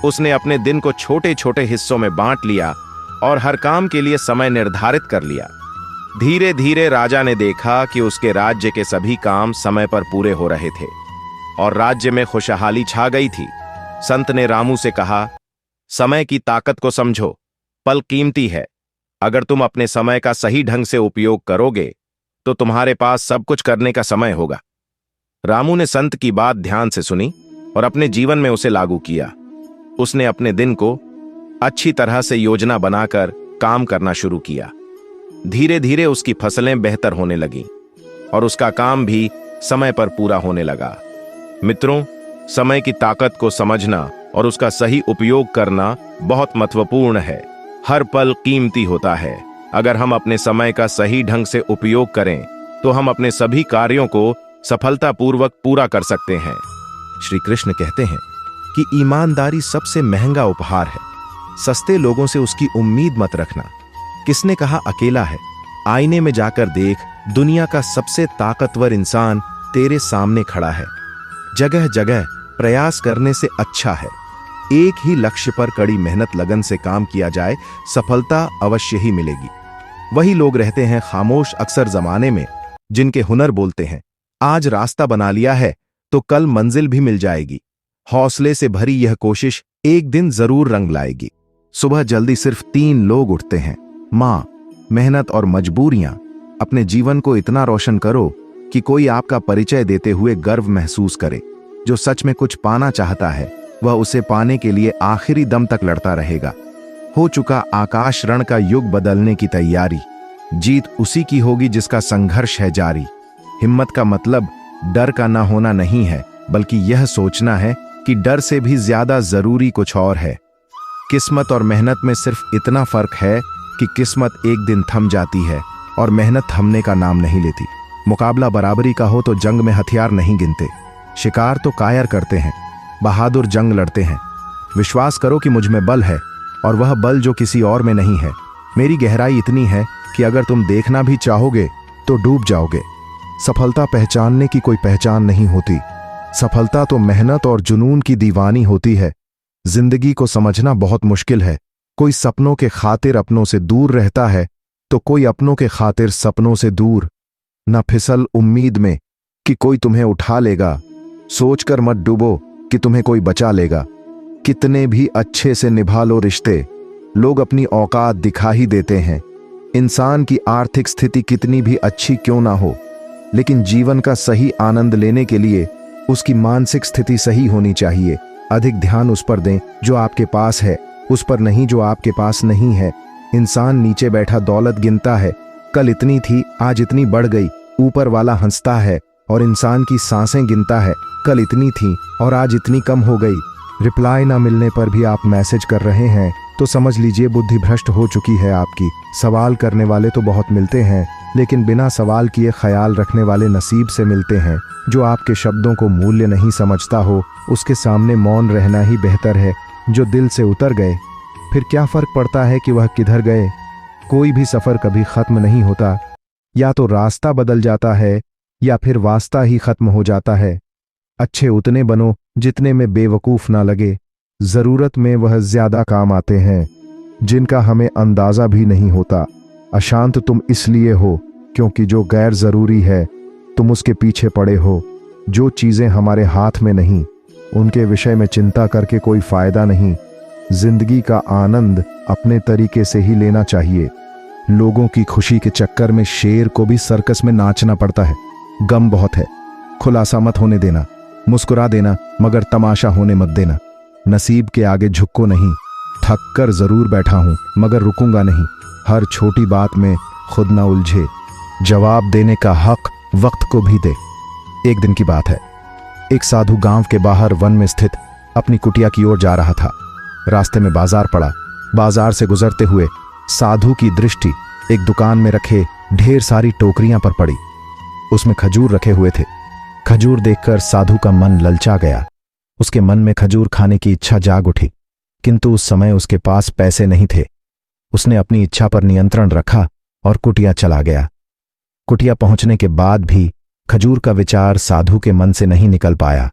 उसने अपने दिन को छोटे छोटे हिस्सों में बांट लिया और हर काम के लिए समय निर्धारित कर लिया। धीरे धीरे राजा ने देखा कि उसके राज्य के सभी काम समय पर पूरे हो रहे थे और राज्य में खुशहाली छा गई थी। संत ने रामू से कहा, समय की ताकत को समझो, पल कीमती है। अगर तुम अपने समय का सही ढंग से उपयोग करोगे तो तुम्हारे पास सब कुछ करने का समय होगा। रामू ने संत की बात ध्यान से सुनी और अपने जीवन में उसे लागू किया। उसने अपने दिन को अच्छी तरह से योजना बनाकर काम करना शुरू किया। धीरे धीरे उसकी फसलें बेहतर होने लगीं और उसका काम भी समय पर पूरा होने लगा। मित्रों, समय की ताकत को समझना और उसका सही उपयोग करना बहुत महत्वपूर्ण है। हर पल कीमती होता है। अगर हम अपने समय का सही ढंग से उपयोग करें तो हम अपने सभी कार्यों को सफलतापूर्वक पूरा कर सकते हैं। श्री कृष्ण कहते हैं कि ईमानदारी सबसे महंगा उपहार है। सस्ते लोगों से उसकी उम्मीद मत रखना। किसने कहा अकेला है? आईने में जाकर देख, दुनिया का सबसे ताकतवर इंसान तेरे सामने खड़ा है। जगह जगह प्रयास करने से अच्छा है एक ही लक्ष्य पर कड़ी मेहनत लगन से काम किया जाए, सफलता अवश्य ही मिलेगी। वही लोग रहते हैं खामोश अक्सर जमाने में, जिनके हुनर बोलते हैं। आज रास्ता बना लिया है तो कल मंजिल भी मिल जाएगी। हौसले से भरी यह कोशिश एक दिन जरूर रंग लाएगी। सुबह जल्दी सिर्फ 3 लोग उठते हैं, मां, मेहनत और मजबूरियां। अपने जीवन को इतना रोशन करो कि कोई आपका परिचय देते हुए गर्व महसूस करे। जो सच में कुछ पाना चाहता है वह उसे पाने के लिए आखिरी दम तक लड़ता रहेगा। हो चुका आकाश रण का युग बदलने की तैयारी। जीत उसी की होगी जिसका संघर्ष है जारी। हिम्मत का मतलब डर का ना होना नहीं है, बल्कि यह सोचना है कि डर से भी ज्यादा जरूरी कुछ और है। किस्मत और मेहनत में सिर्फ इतना फर्क है कि किस्मत एक दिन थम जाती है और मेहनत थमने का नाम नहीं लेती। मुकाबला बराबरी का हो तो जंग में हथियार नहीं गिनते। शिकार तो कायर करते हैं, बहादुर जंग लड़ते हैं। विश्वास करो कि मुझ में बल है और वह बल जो किसी और में नहीं है। मेरी गहराई इतनी है कि अगर तुम देखना भी चाहोगे तो डूब जाओगे। सफलता पहचानने की कोई पहचान नहीं होती। सफलता तो मेहनत और जुनून की दीवानी होती है। जिंदगी को समझना बहुत मुश्किल है। कोई सपनों के खातिर अपनों से दूर रहता है तो कोई अपनों के खातिर सपनों से दूर। न फिसल उम्मीद में कि कोई तुम्हें उठा लेगा। सोचकर मत डूबो कि तुम्हें कोई बचा लेगा। कितने भी अच्छे से निभा लो रिश्ते, लोग अपनी औकात दिखा ही देते हैं। इंसान की आर्थिक स्थिति कितनी भी अच्छी क्यों ना हो, लेकिन जीवन का सही आनंद लेने के लिए उसकी मानसिक स्थिति सही होनी चाहिए। अधिक ध्यान उस पर दें जो आपके पास है, उस पर नहीं जो आपके पास नहीं है। इंसान नीचे बैठा दौलत गिनता है, कल इतनी थी आज इतनी बढ़ गई। ऊपर वाला हंसता है और इंसान की सांसें गिनता है, कल इतनी थी और आज इतनी कम हो गई। रिप्लाई ना मिलने पर भी आप मैसेज कर रहे हैं तो समझ लीजिए बुद्धि भ्रष्ट हो चुकी है आपकी। सवाल करने वाले तो बहुत मिलते हैं, लेकिन बिना सवाल किए ख्याल रखने वाले नसीब से मिलते हैं। जो आपके शब्दों को मूल्य नहीं समझता हो उसके सामने मौन रहना ही बेहतर है। जो दिल से उतर गए फिर क्या फर्क पड़ता है कि वह किधर गए। कोई भी सफर कभी खत्म नहीं होता, या तो रास्ता बदल जाता है या फिर वास्ता ही खत्म हो जाता है। अच्छे उतने बनो जितने में बेवकूफ ना लगे। जरूरत में वह ज्यादा काम आते हैं जिनका हमें अंदाजा भी नहीं होता। अशांत तुम इसलिए हो क्योंकि जो गैर जरूरी है तुम उसके पीछे पड़े हो। जो चीजें हमारे हाथ में नहीं उनके विषय में चिंता करके कोई फायदा नहीं। जिंदगी का आनंद अपने तरीके से ही लेना चाहिए। लोगों की खुशी के चक्कर में शेर को भी सर्कस में नाचना पड़ता है। गम बहुत है, खुलासा मत होने देना। मुस्कुरा देना मगर तमाशा होने मत देना। नसीब के आगे झुको नहीं। थक कर जरूर बैठा हूं मगर रुकूंगा नहीं। हर छोटी बात में खुद ना उलझे। जवाब देने का हक वक्त को भी दे। एक दिन की बात है, एक साधु गांव के बाहर वन में स्थित अपनी कुटिया की ओर जा रहा था। रास्ते में बाजार पड़ा। बाजार से गुजरते हुए साधु की दृष्टि एक दुकान में रखे ढेर सारी टोकरियां पर पड़ी। उसमें खजूर रखे हुए थे। खजूर देखकर साधु का मन ललचा गया। उसके मन में खजूर खाने की इच्छा जाग उठी, किंतु उस समय उसके पास पैसे नहीं थे। उसने अपनी इच्छा पर नियंत्रण रखा और कुटिया चला गया। कुटिया पहुंचने के बाद भी खजूर का विचार साधु के मन से नहीं निकल पाया।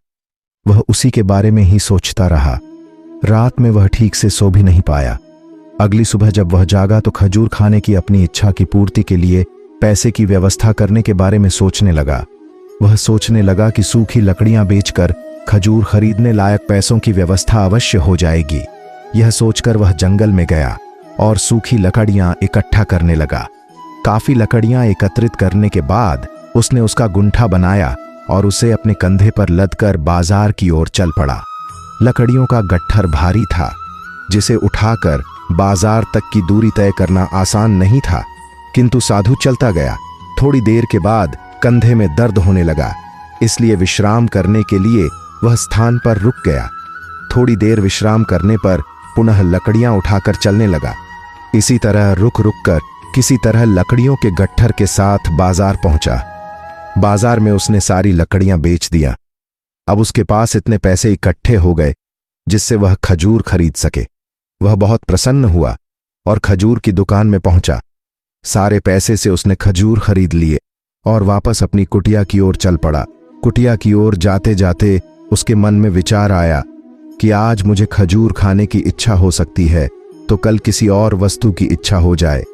वह उसी के बारे में ही सोचता रहा। रात में वह ठीक से सो भी नहीं पाया। अगली सुबह जब वह जागा तो खजूर खाने की अपनी इच्छा की पूर्ति के लिए पैसे की व्यवस्था करने के बारे में सोचने लगा। वह सोचने लगा कि सूखी लकड़ियां बेचकर खजूर खरीदने लायक पैसों की व्यवस्था अवश्य हो जाएगी। यह सोचकर वह जंगल में गया और सूखी लकड़ियां इकट्ठा करने लगा। काफी लकड़ियां एकत्रित करने के बाद उसने उसका गुंठा बनाया और उसे अपने कंधे पर लदकर बाजार की ओर चल पड़ा। लकड़ियों का गट्ठर भारी था, जिसे उठाकर बाजार तक की दूरी तय करना आसान नहीं था, किंतु साधु चलता गया। थोड़ी देर के बाद कंधे में दर्द होने लगा, इसलिए विश्राम करने के लिए वह स्थान पर रुक गया। थोड़ी देर विश्राम करने पर पुनः लकड़ियां उठाकर चलने लगा। इसी तरह रुक रुक कर किसी तरह लकड़ियों के गट्ठर के साथ बाजार पहुंचा। बाजार में उसने सारी लकड़ियां बेच दिया। अब उसके पास इतने पैसे इकट्ठे हो गए जिससे वह खजूर खरीद सके। वह बहुत प्रसन्न हुआ और खजूर की दुकान में पहुंचा। सारे पैसे से उसने खजूर खरीद लिए और वापस अपनी कुटिया की ओर चल पड़ा। कुटिया की ओर जाते जाते उसके मन में विचार आया कि आज मुझे खजूर खाने की इच्छा हो सकती है तो कल किसी और वस्तु की इच्छा हो जाए।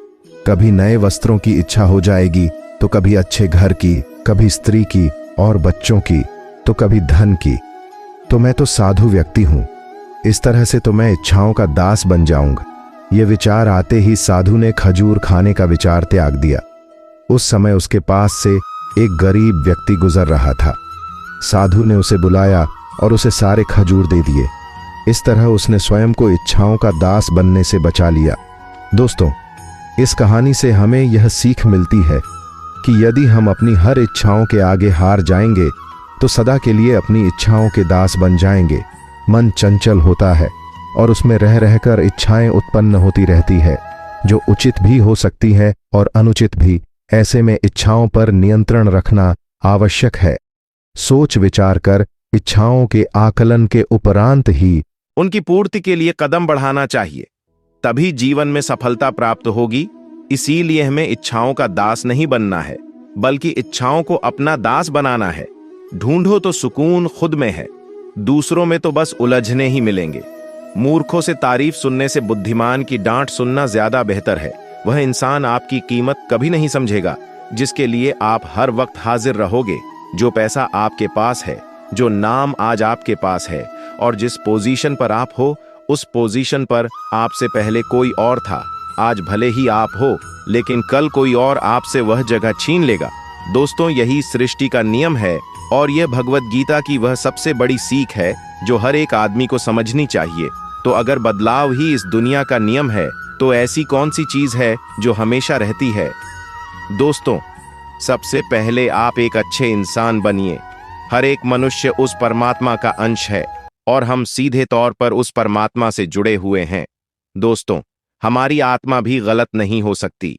कभी नए वस्त्रों की इच्छा हो जाएगी तो कभी अच्छे घर की, कभी स्त्री की और बच्चों की, तो कभी धन की। तो मैं तो साधु व्यक्ति हूं, इस तरह से तो मैं इच्छाओं का दास बन जाऊंगा। ये विचार आते ही साधु ने खजूर खाने का विचार त्याग दिया। उस समय उसके पास से एक गरीब व्यक्ति गुजर रहा था। साधु ने उसे बुलाया और उसे सारे खजूर दे दिए। इस तरह उसने स्वयं को इच्छाओं का दास बनने से बचा लिया। दोस्तों, इस कहानी से हमें यह सीख मिलती है कि यदि हम अपनी हर इच्छाओं के आगे हार जाएंगे तो सदा के लिए अपनी इच्छाओं के दास बन जाएंगे। मन चंचल होता है और उसमें रह रहकर इच्छाएं उत्पन्न होती रहती है, जो उचित भी हो सकती है और अनुचित भी। ऐसे में इच्छाओं पर नियंत्रण रखना आवश्यक है। सोच विचार कर इच्छाओं के आकलन के उपरांत ही उनकी पूर्ति के लिए कदम बढ़ाना चाहिए, तभी जीवन में सफलता प्राप्त होगी। इसीलिए हमें इच्छाओं का दास नहीं बनना है, बल्कि इच्छाओं को अपना दास बनाना है। ढूंढो तो सुकून खुद में है, दूसरों में तो बस उलझने ही मिलेंगे। मूर्खों से तारीफ सुनने से बुद्धिमान की डांट सुनना ज्यादा बेहतर है। वह इंसान आपकी कीमत कभी नहीं समझेगा जिसके लिए आप हर वक्त हाजिर रहोगे। जो पैसा आपके पास है, जो नाम आज आपके पास है और जिस पोजीशन पर आप हो, उस पोजीशन पर आपसे पहले कोई और था। आज भले ही आप हो, लेकिन कल कोई और आपसे वह जगह छीन लेगा। दोस्तों, यही सृष्टि का नियम है और यह भगवत गीता की वह सबसे बड़ी सीख है जो हर एक आदमी को समझनी चाहिए। तो अगर बदलाव ही इस दुनिया का नियम है, तो ऐसी कौन सी चीज है जो हमेशा रहती है? दोस्तों, सबसे पहले आप एक अच्छे इंसान बनिए। हर एक मनुष्य उस परमात्मा का अंश है और हम सीधे तौर पर उस परमात्मा से जुड़े हुए हैं। दोस्तों, हमारी आत्मा भी गलत नहीं हो सकती,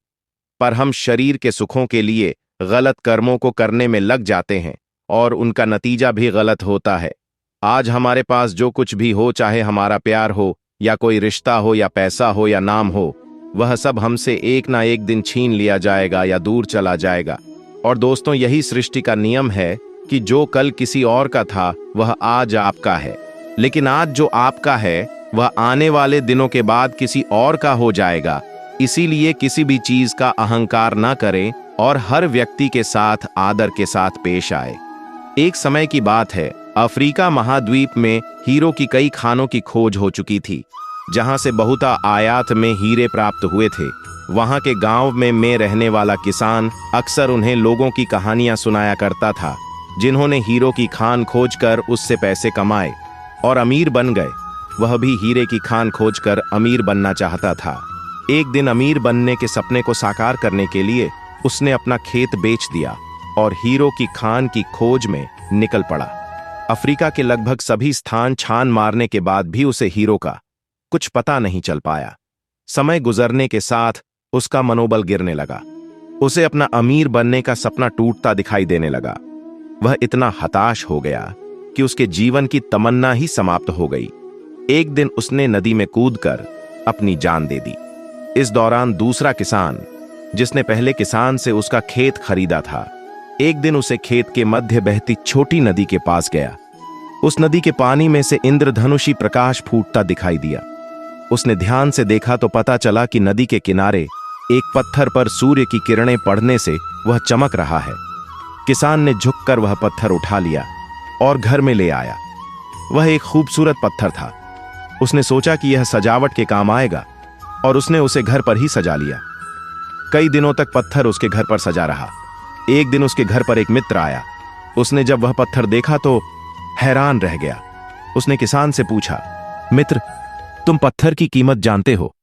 पर हम शरीर के सुखों के लिए गलत कर्मों को करने में लग जाते हैं और उनका नतीजा भी गलत होता है। आज हमारे पास जो कुछ भी हो, चाहे हमारा प्यार हो या कोई रिश्ता हो या पैसा हो या नाम हो, वह सब हमसे एक ना एक दिन छीन लिया जाएगा या दूर चला जाएगा। और दोस्तों, यही सृष्टि का नियम है कि जो कल किसी और का था वह आज आपका है, लेकिन आज जो आपका है वह आने वाले दिनों के बाद किसी और का हो जाएगा। इसीलिए किसी भी चीज का अहंकार ना करें और हर व्यक्ति के साथ आदर के साथ पेश आए। एक समय की बात है, अफ्रीका महाद्वीप में हीरो की कई खानों की खोज हो चुकी थी, जहां से बहुता आयात में हीरे प्राप्त हुए थे। वहां के गांव में रहने वाला किसान अक्सर उन्हें लोगों की कहानियां सुनाया करता था, जिन्होंने हीरो की खान खोजकर उससे पैसे कमाए और अमीर बन गए। वह भी हीरे की खान खोजकर अमीर बनना चाहता था। एक दिन अमीर बनने के सपने को साकार करने के लिए उसने अपना खेत बेच दिया और हीरो की खान की खोज में निकल पड़ा। अफ्रीका के लगभग सभी स्थान छान मारने के बाद भी उसे हीरो का कुछ पता नहीं चल पाया। समय गुजरने के साथ उसका मनोबल गिरने लगा। उसे अपना अमीर बनने का सपना टूटता दिखाई देने लगा। वह इतना हताश हो गया कि उसके जीवन की तमन्ना ही समाप्त हो गई। एक दिन उसने नदी में कूदकर अपनी जान दे दी। इस दौरान दूसरा किसान, जिसने पहले किसान से उसका खेत खरीदा था, एक दिन उसे खेत के मध्य बहती छोटी नदी के पास गया। उस नदी के पानी में से इंद्रधनुषी प्रकाश फूटता दिखाई दिया। उसने ध्यान से देखा तो पता चला कि नदी के किनारे एक पत्थर पर सूर्य की किरणें पड़ने से वह चमक रहा है। किसान ने झुककर वह पत्थर उठा लिया और घर में ले आया। वह एक खूबसूरत पत्थर था। उसने सोचा कि यह सजावट के काम आएगा और उसने उसे घर पर ही सजा लिया। कई दिनों तक पत्थर उसके घर पर सजा रहा। एक दिन उसके घर पर एक मित्र आया। उसने जब वह पत्थर देखा तो हैरान रह गया। उसने किसान से पूछा, मित्र, तुम पत्थर की कीमत जानते हो?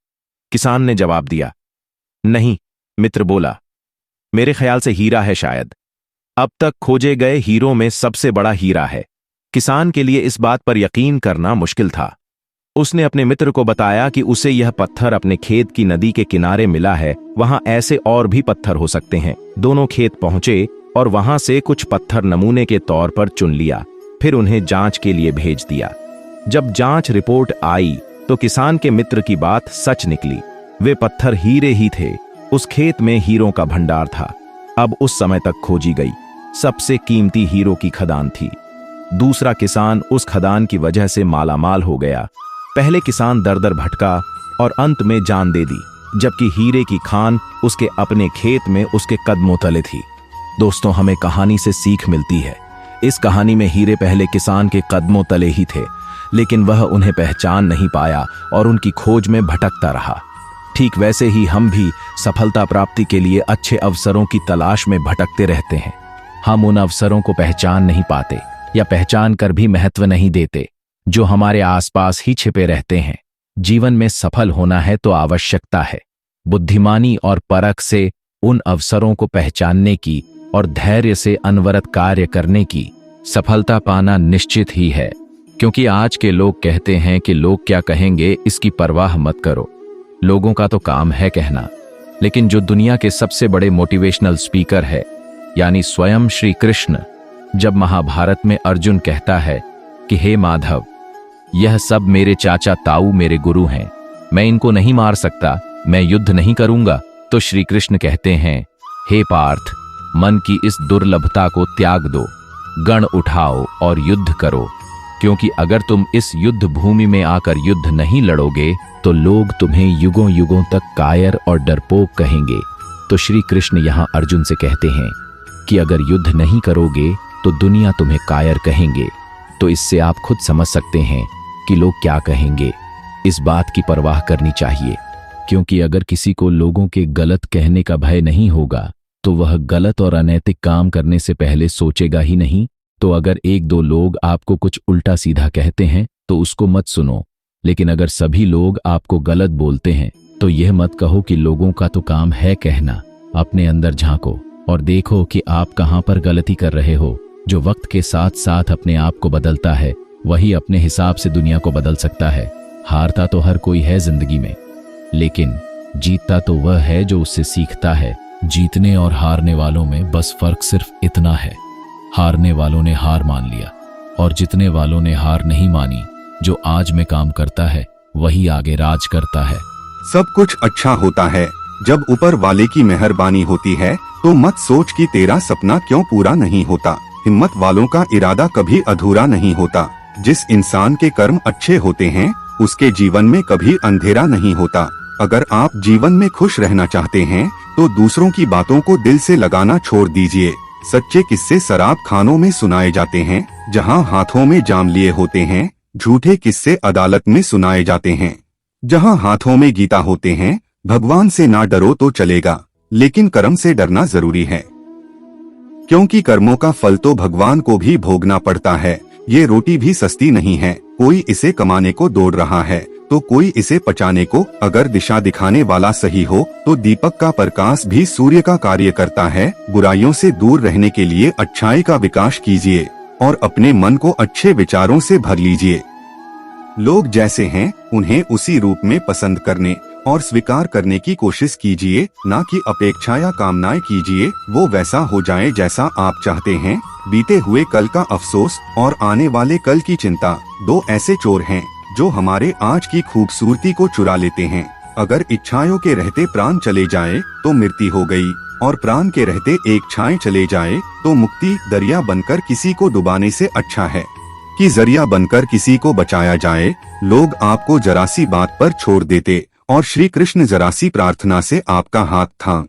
किसान ने जवाब दिया, नहीं। मित्र बोला, मेरे ख्याल से हीरा है शायद। अब तक खोजे गए हीरों में सबसे बड़ा हीरा है। किसान के लिए इस बात पर यकीन करना मुश्किल था। उसने अपने मित्र को बताया कि उसे यह पत्थर अपने खेत की नदी के किनारे मिला है, वहां ऐसे और भी पत्थर हो सकते हैं। दोनों खेत पहुंचे और वहां से कुछ पत्थर नमूने के तौर पर चुन लिया, फिर उन्हें जांच के लिए भेज दिया। जब जांच रिपोर्ट आई तो किसान के मित्र की बात सच निकली। वे पत्थर हीरे ही थे। उस खेत में हीरों का भंडार था। अब उस समय तक खोजी गई सबसे कीमती हीरो की खदान थी। दूसरा किसान उस खदान की वजह से मालामाल हो गया। पहले किसान दर दर भटका और अंत में जान दे दी, जबकि हीरे की खान उसके अपने खेत में उसके कदमों तले थी। दोस्तों, हमें कहानी से सीख मिलती है। इस कहानी में हीरे पहले किसान के कदमों तले ही थे, लेकिन वह उन्हें पहचान नहीं पाया और उनकी खोज में भटकता रहा। ठीक वैसे ही हम भी सफलता प्राप्ति के लिए अच्छे अवसरों की तलाश में भटकते रहते हैं। हम उन अवसरों को पहचान नहीं पाते या पहचान कर भी महत्व नहीं देते, जो हमारे आसपास ही छिपे रहते हैं। जीवन में सफल होना है तो आवश्यकता है बुद्धिमानी और परख से उन अवसरों को पहचानने की और धैर्य से अनवरत कार्य करने की। सफलता पाना निश्चित ही है, क्योंकि आज के लोग कहते हैं कि लोग क्या कहेंगे इसकी परवाह मत करो। लोगों का तो काम है कहना, लेकिन जो दुनिया के सबसे बड़े मोटिवेशनल स्पीकर है, यानी स्वयं श्री कृष्ण, जब महाभारत में अर्जुन कहता है कि हे माधव, यह सब मेरे चाचा ताऊ मेरे गुरु हैं, मैं इनको नहीं मार सकता, मैं युद्ध नहीं करूंगा, तो श्री कृष्ण कहते हैं, हे पार्थ, मन की इस दुर्लभता को त्याग दो, गण उठाओ और युद्ध करो, क्योंकि अगर तुम इस युद्ध भूमि में आकर युद्ध नहीं लड़ोगे तो लोग तुम्हें युगों युगों तक कायर और डरपोक कहेंगे। तो श्री कृष्ण यहाँ अर्जुन से कहते हैं कि अगर युद्ध नहीं करोगे तो दुनिया तुम्हें कायर कहेंगे। तो इससे आप खुद समझ सकते हैं कि लोग क्या कहेंगे। इस बात की परवाह करनी चाहिए, क्योंकि अगर किसी को लोगों के गलत कहने का भय नहीं होगा तो वह गलत और अनैतिक काम करने से पहले सोचेगा ही नहीं। तो अगर एक दो लोग आपको कुछ उल्टा सीधा कहते हैं तो उसको मत सुनो, लेकिन अगर सभी लोग आपको गलत बोलते हैं तो यह मत कहो कि लोगों का तो काम है कहना। अपने अंदर झांको और देखो कि आप कहां पर गलती कर रहे हो। जो वक्त के साथ साथ अपने आप को बदलता है, वही अपने हिसाब से दुनिया को बदल सकता है। हारता तो हर कोई है जिंदगी में, लेकिन जीतता तो वह है जो उससे सीखता है। जीतने और हारने वालों में बस फर्क सिर्फ इतना है, हारने वालों ने हार मान लिया और जीतने वालों ने हार नहीं मानी। जो आज में काम करता है वही आगे राज करता है। सब कुछ अच्छा होता है जब ऊपर वाले की मेहरबानी होती है। तो मत सोच कि तेरा सपना क्यों पूरा नहीं होता। हिम्मत वालों का इरादा कभी अधूरा नहीं होता। जिस इंसान के कर्म अच्छे होते हैं उसके जीवन में कभी अंधेरा नहीं होता। अगर आप जीवन में खुश रहना चाहते हैं तो दूसरों की बातों को दिल से लगाना छोड़ दीजिए। सच्चे किस्से शराब खानों में सुनाए जाते हैं, जहां हाथों में जाम लिए होते हैं। झूठे किस्से अदालत में सुनाए जाते हैं, जहां हाथों में गीता होते हैं। भगवान से ना डरो तो चलेगा, लेकिन कर्म से डरना जरूरी है, क्योंकि कर्मों का फल तो भगवान को भी भोगना पड़ता है। ये रोटी भी सस्ती नहीं है, कोई इसे कमाने को दौड़ रहा है तो कोई इसे पचाने को। अगर दिशा दिखाने वाला सही हो तो दीपक का प्रकाश भी सूर्य का कार्य करता है। बुराइयों से दूर रहने के लिए अच्छाई का विकास कीजिए और अपने मन को अच्छे विचारों से भर लीजिए। लोग जैसे हैं उन्हें उसी रूप में पसंद करने और स्वीकार करने की कोशिश कीजिए, ना कि अपेक्षा या कामनाएं कीजिए वो वैसा हो जाए जैसा आप चाहते हैं। बीते हुए कल का अफसोस और आने वाले कल की चिंता दो ऐसे चोर हैं जो हमारे आज की खूबसूरती को चुरा लेते हैं। अगर इच्छाओं के रहते प्राण चले जाए तो मृत्यु हो गई, और प्राण के रहते एक छाए चले जाए तो मुक्ति। दरिया बनकर किसी को डुबाने से अच्छा है कि जरिया बनकर किसी को बचाया जाए। लोग आपको जरा सी बात पर छोड़ देते और श्री कृष्ण जरा सी प्रार्थना से आपका हाथ थाम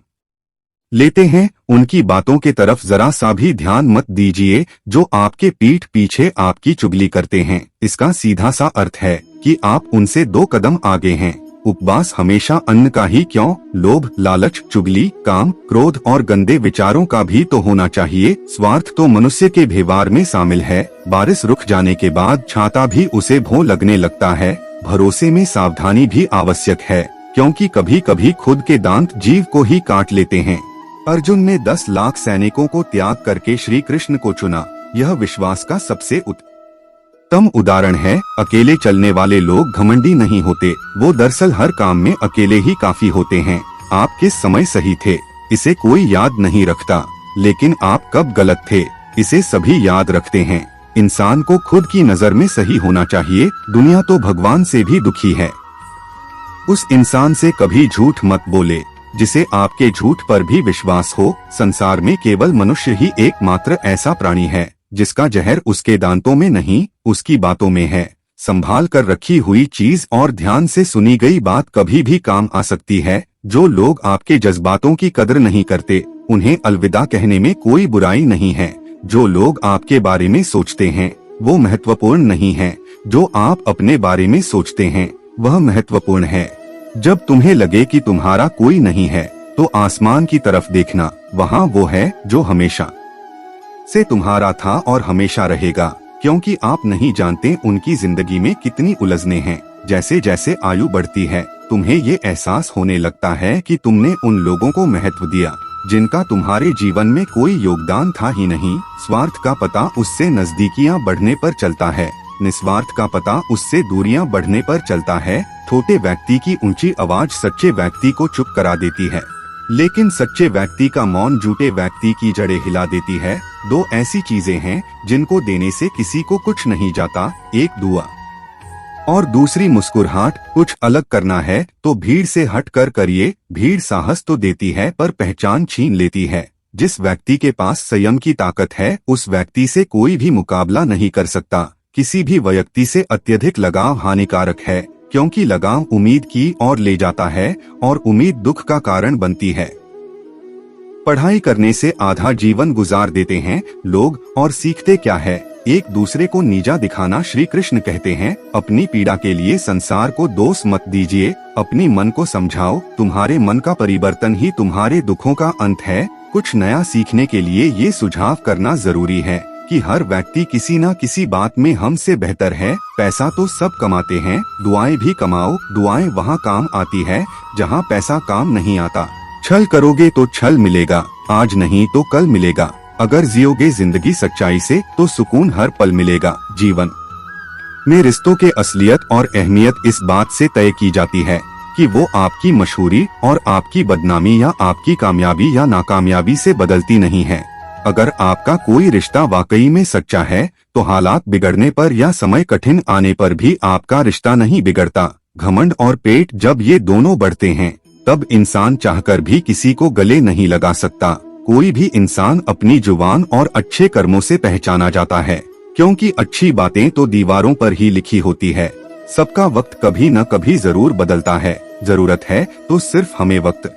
लेते हैं। उनकी बातों के तरफ जरा सा भी ध्यान मत दीजिए जो आपके पीठ पीछे आपकी चुगली करते हैं। इसका सीधा सा अर्थ है कि आप उनसे 2 कदम आगे हैं। उपवास हमेशा अन्न का ही क्यों, लोभ, लालच, चुगली, काम, क्रोध और गंदे विचारों का भी तो होना चाहिए। स्वार्थ तो मनुष्य के व्यवहार में शामिल है। बारिश रुक जाने के बाद छाता भी उसे भों लगने लगता है। भरोसे में सावधानी भी आवश्यक है, क्योंकि कभी कभी खुद के दांत जीव को ही काट लेते हैं। अर्जुन ने 10 लाख सैनिकों को त्याग करके श्री कृष्ण को चुना। यह विश्वास का सबसे उत्तम उदाहरण है, अकेले चलने वाले लोग घमंडी नहीं होते, वो दरअसल हर काम में अकेले ही काफी होते हैं। आप किस समय सही थे इसे कोई याद नहीं रखता, लेकिन आप कब गलत थे इसे सभी याद रखते हैं। इंसान को खुद की नजर में सही होना चाहिए, दुनिया तो भगवान से भी दुखी है। उस इंसान से कभी झूठ मत बोले जिसे आपके झूठ पर भी विश्वास हो। संसार में केवल मनुष्य ही एकमात्र ऐसा प्राणी है जिसका जहर उसके दांतों में नहीं, उसकी बातों में है। संभाल कर रखी हुई चीज और ध्यान से सुनी गई बात कभी भी काम आ सकती है। जो लोग आपके जज्बातों की कदर नहीं करते, उन्हें अलविदा कहने में कोई बुराई नहीं है। जो लोग आपके बारे में सोचते हैं वो महत्वपूर्ण नहीं है, जो आप अपने बारे में सोचते हैं वह महत्वपूर्ण है। जब तुम्हें लगे कि तुम्हारा कोई नहीं है तो आसमान की तरफ देखना, वहाँ वो है जो हमेशा से तुम्हारा था और हमेशा रहेगा, क्योंकि आप नहीं जानते उनकी जिंदगी में कितनी उलझने हैं। जैसे जैसे आयु बढ़ती है तुम्हें ये एहसास होने लगता है कि तुमने उन लोगों को महत्व दिया जिनका तुम्हारे जीवन में कोई योगदान था ही नहीं। स्वार्थ का पता उससे नजदीकियां बढ़ने पर चलता है, निस्वार्थ का पता उससे दूरियां बढ़ने पर चलता है। छोटे व्यक्ति की ऊंची आवाज सच्चे व्यक्ति को चुप करा देती है, लेकिन सच्चे व्यक्ति का मौन झूठे व्यक्ति की जड़ें हिला देती है। दो ऐसी चीजें हैं जिनको देने से किसी को कुछ नहीं जाता, एक दुआ और दूसरी मुस्कुराहट। कुछ अलग करना है तो भीड़ से हट कर करिए। भीड़ साहस तो देती है पर पहचान छीन लेती है। जिस व्यक्ति के पास संयम की ताकत है उस व्यक्ति से कोई भी मुकाबला नहीं कर सकता। किसी भी व्यक्ति से अत्यधिक लगाव हानिकारक है, क्योंकि लगाव उम्मीद की ओर ले जाता है और उम्मीद दुख का कारण बनती है। पढ़ाई करने से आधा जीवन गुजार देते हैं लोग और सीखते क्या है? एक दूसरे को नीचा दिखाना। श्री कृष्ण कहते हैं, अपनी पीड़ा के लिए संसार को दोष मत दीजिए, अपनी मन को समझाओ। तुम्हारे मन का परिवर्तन ही तुम्हारे दुखों का अंत है। कुछ नया सीखने के लिए ये सुझाव करना जरूरी है कि हर व्यक्ति किसी न किसी बात में हमसे बेहतर है। पैसा तो सब कमाते हैं, दुआएं भी कमाओ। दुआएं वहाँ काम आती है जहाँ पैसा काम नहीं आता। छल करोगे तो छल मिलेगा, आज नहीं तो कल मिलेगा। अगर जियोगे जिंदगी सच्चाई से तो सुकून हर पल मिलेगा। जीवन में रिश्तों के असलियत और अहमियत इस बात से तय की जाती है कि वो आपकी मशहूरी और आपकी बदनामी या आपकी कामयाबी या नाकामयाबी से बदलती नहीं है। अगर आपका कोई रिश्ता वाकई में सच्चा है तो हालात बिगड़ने पर या समय कठिन आने पर भी आपका रिश्ता नहीं बिगड़ता। घमंड और पेट जब ये दोनों बढ़ते हैं तब इंसान चाहकर भी किसी को गले नहीं लगा सकता। कोई भी इंसान अपनी जुबान और अच्छे कर्मों से पहचाना जाता है, क्योंकि अच्छी बातें तो दीवारों पर ही लिखी होती है। सबका वक्त कभी न कभी जरूर बदलता है। जरूरत है तो सिर्फ हमें वक्त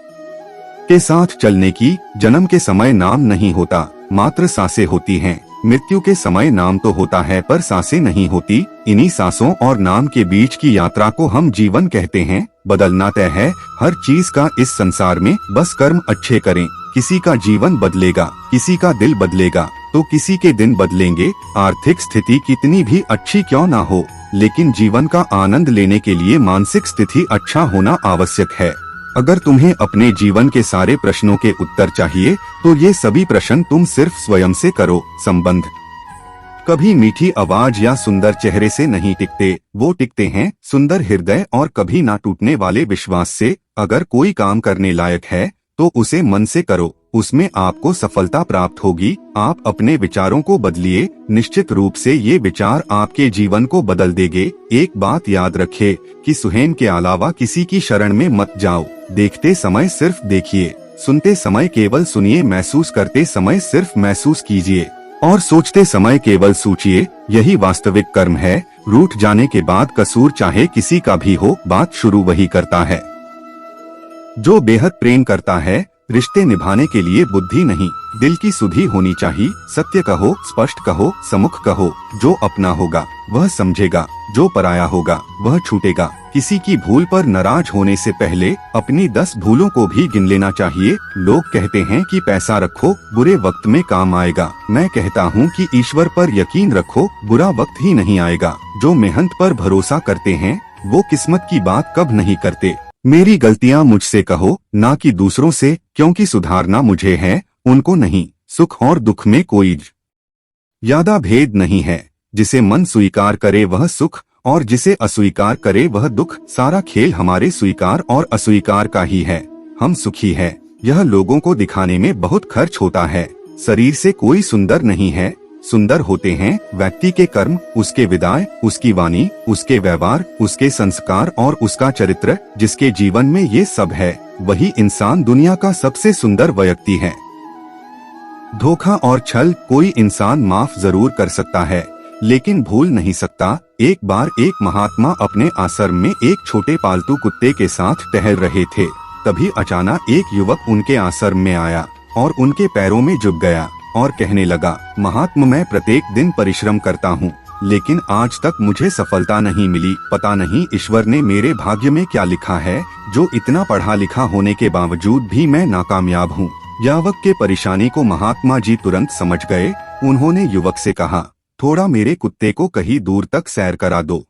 के साथ चलने की। जन्म के समय नाम नहीं होता, मात्र सांसें होती हैं। मृत्यु के समय नाम तो होता है पर सांसें नहीं होती। इन्हीं सांसों और नाम के बीच की यात्रा को हम जीवन कहते हैं। बदलना तय है हर चीज का इस संसार में, बस कर्म अच्छे करें। किसी का जीवन बदलेगा, किसी का दिल बदलेगा तो किसी के दिन बदलेंगे। आर्थिक स्थिति कितनी भी अच्छी क्यों ना हो, लेकिन जीवन का आनंद लेने के लिए मानसिक स्थिति अच्छा होना आवश्यक है। अगर तुम्हें अपने जीवन के सारे प्रश्नों के उत्तर चाहिए तो ये सभी प्रश्न तुम सिर्फ स्वयं से करो। संबंध कभी मीठी आवाज या सुंदर चेहरे से नहीं टिकते, वो टिकते हैं सुंदर हृदय और कभी ना टूटने वाले विश्वास से। अगर कोई काम करने लायक है तो उसे मन से करो, उसमें आपको सफलता प्राप्त होगी। आप अपने विचारों को बदलिए, निश्चित रूप से ये विचार आपके जीवन को बदल देंगे। एक बात याद रखे कि सुहेन के अलावा किसी की शरण में मत जाओ। देखते समय सिर्फ देखिए, सुनते समय केवल सुनिए, महसूस करते समय सिर्फ महसूस कीजिए और सोचते समय केवल सोचिए। यही वास्तविक कर्म है। रूठ जाने के बाद कसूर चाहे किसी का भी हो, बात शुरू वही करता है जो बेहद प्रेम करता है। रिश्ते निभाने के लिए बुद्धि नहीं, दिल की सुधि होनी चाहिए। सत्य कहो, स्पष्ट कहो, सम्मुख कहो। जो अपना होगा वह समझेगा, जो पराया होगा वह छूटेगा। किसी की भूल पर नाराज होने से पहले अपनी 10 भूलों को भी गिन लेना चाहिए। लोग कहते हैं कि पैसा रखो, बुरे वक्त में काम आएगा। मैं कहता हूँ कि ईश्वर पर यकीन रखो, बुरा वक्त ही नहीं आएगा। जो मेहनत पर भरोसा करते हैं वो किस्मत की बात कब नहीं करते। मेरी गलतियाँ मुझसे कहो, ना कि दूसरों से, क्योंकि सुधारना मुझे है, उनको नहीं। सुख और दुख में कोई ज्यादा भेद नहीं है। जिसे मन स्वीकार करे वह सुख और जिसे अस्वीकार करे वह दुख। सारा खेल हमारे स्वीकार और अस्वीकार का ही है। हम सुखी है, यह लोगों को दिखाने में बहुत खर्च होता है। शरीर से कोई सुंदर नहीं है, सुंदर होते हैं व्यक्ति के कर्म, उसके विदाय, उसकी वाणी, उसके व्यवहार, उसके संस्कार और उसका चरित्र। जिसके जीवन में ये सब है वही इंसान दुनिया का सबसे सुंदर व्यक्ति है। धोखा और छल कोई इंसान माफ जरूर कर सकता है लेकिन भूल नहीं सकता। एक बार एक महात्मा अपने आश्रम में एक छोटे पालतू कुत्ते के साथ टहल रहे थे। तभी अचानक एक युवक उनके आश्रम में आया और उनके पैरों में झुक गया और कहने लगा, महात्मा मैं प्रत्येक दिन परिश्रम करता हूँ लेकिन आज तक मुझे सफलता नहीं मिली। पता नहीं ईश्वर ने मेरे भाग्य में क्या लिखा है जो इतना पढ़ा लिखा होने के बावजूद भी मैं नाकामयाब हूँ। युवक के परेशानी को महात्मा जी तुरंत समझ गए। उन्होंने युवक से कहा, थोड़ा मेरे कुत्ते को कहीं दूर तक सैर करा दो,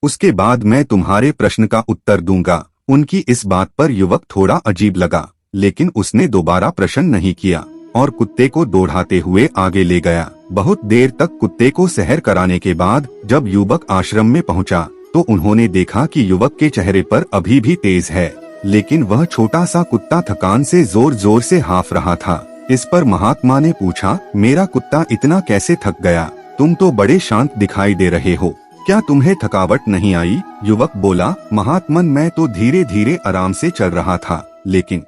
उसके बाद मैं तुम्हारे प्रश्न का उत्तर दूंगा। उनकी इस बात पर युवक थोड़ा अजीब लगा लेकिन उसने दोबारा प्रश्न नहीं किया और कुत्ते को दौड़ाते हुए आगे ले गया। बहुत देर तक कुत्ते को सैर कराने के बाद जब युवक आश्रम में पहुंचा तो उन्होंने देखा कि युवक के चेहरे पर अभी भी तेज है लेकिन वह छोटा सा कुत्ता थकान से जोर जोर से हाँफ रहा था। इस पर महात्मा ने पूछा, मेरा कुत्ता इतना कैसे थक गया? तुम तो बड़े शांत दिखाई दे रहे हो, क्या तुम्हें थकावट नहीं आई? युवक बोला, महात्मन मैं तो धीरे धीरे आराम से चल रहा था लेकिन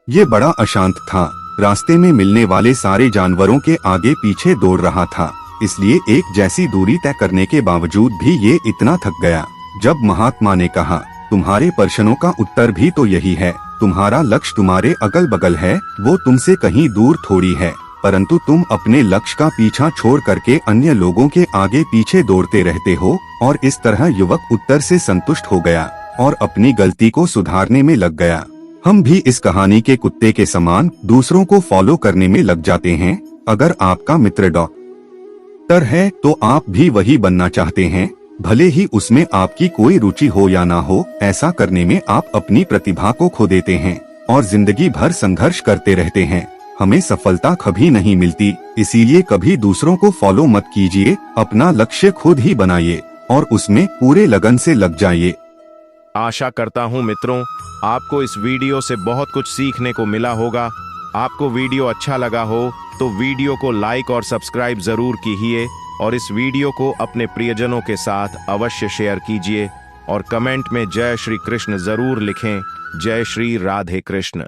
ये बड़ा अशांत था। रास्ते में मिलने वाले सारे जानवरों के आगे पीछे दौड़ रहा था, इसलिए एक जैसी दूरी तय करने के बावजूद भी ये इतना थक गया। जब महात्मा ने कहा, तुम्हारे प्रश्नों का उत्तर भी तो यही है, तुम्हारा लक्ष्य तुम्हारे अगल बगल है, वो तुमसे कहीं दूर थोड़ी है, परंतु तुम अपने लक्ष्य का पीछा छोड़ करके अन्य लोगों के आगे पीछे दौड़ते रहते हो। और इस तरह युवक उत्तर से संतुष्ट हो गया और अपनी गलती को सुधारने में लग गया। हम भी इस कहानी के कुत्ते के समान दूसरों को फॉलो करने में लग जाते हैं। अगर आपका मित्र डॉक्टर है तो आप भी वही बनना चाहते हैं, भले ही उसमें आपकी कोई रुचि हो या ना हो। ऐसा करने में आप अपनी प्रतिभा को खो देते हैं और जिंदगी भर संघर्ष करते रहते हैं। हमें सफलता कभी नहीं मिलती, इसीलिए कभी दूसरों को फॉलो मत कीजिए। अपना लक्ष्य खुद ही बनाइए और उसमें पूरे लगन से लग जाइए। आशा करता हूँ मित्रों आपको इस वीडियो से बहुत कुछ सीखने को मिला होगा। आपको वीडियो अच्छा लगा हो तो वीडियो को लाइक और सब्सक्राइब जरूर कीजिए और इस वीडियो को अपने प्रियजनों के साथ अवश्य शेयर कीजिए और कमेंट में जय श्री कृष्ण जरूर लिखें। जय श्री राधे कृष्ण।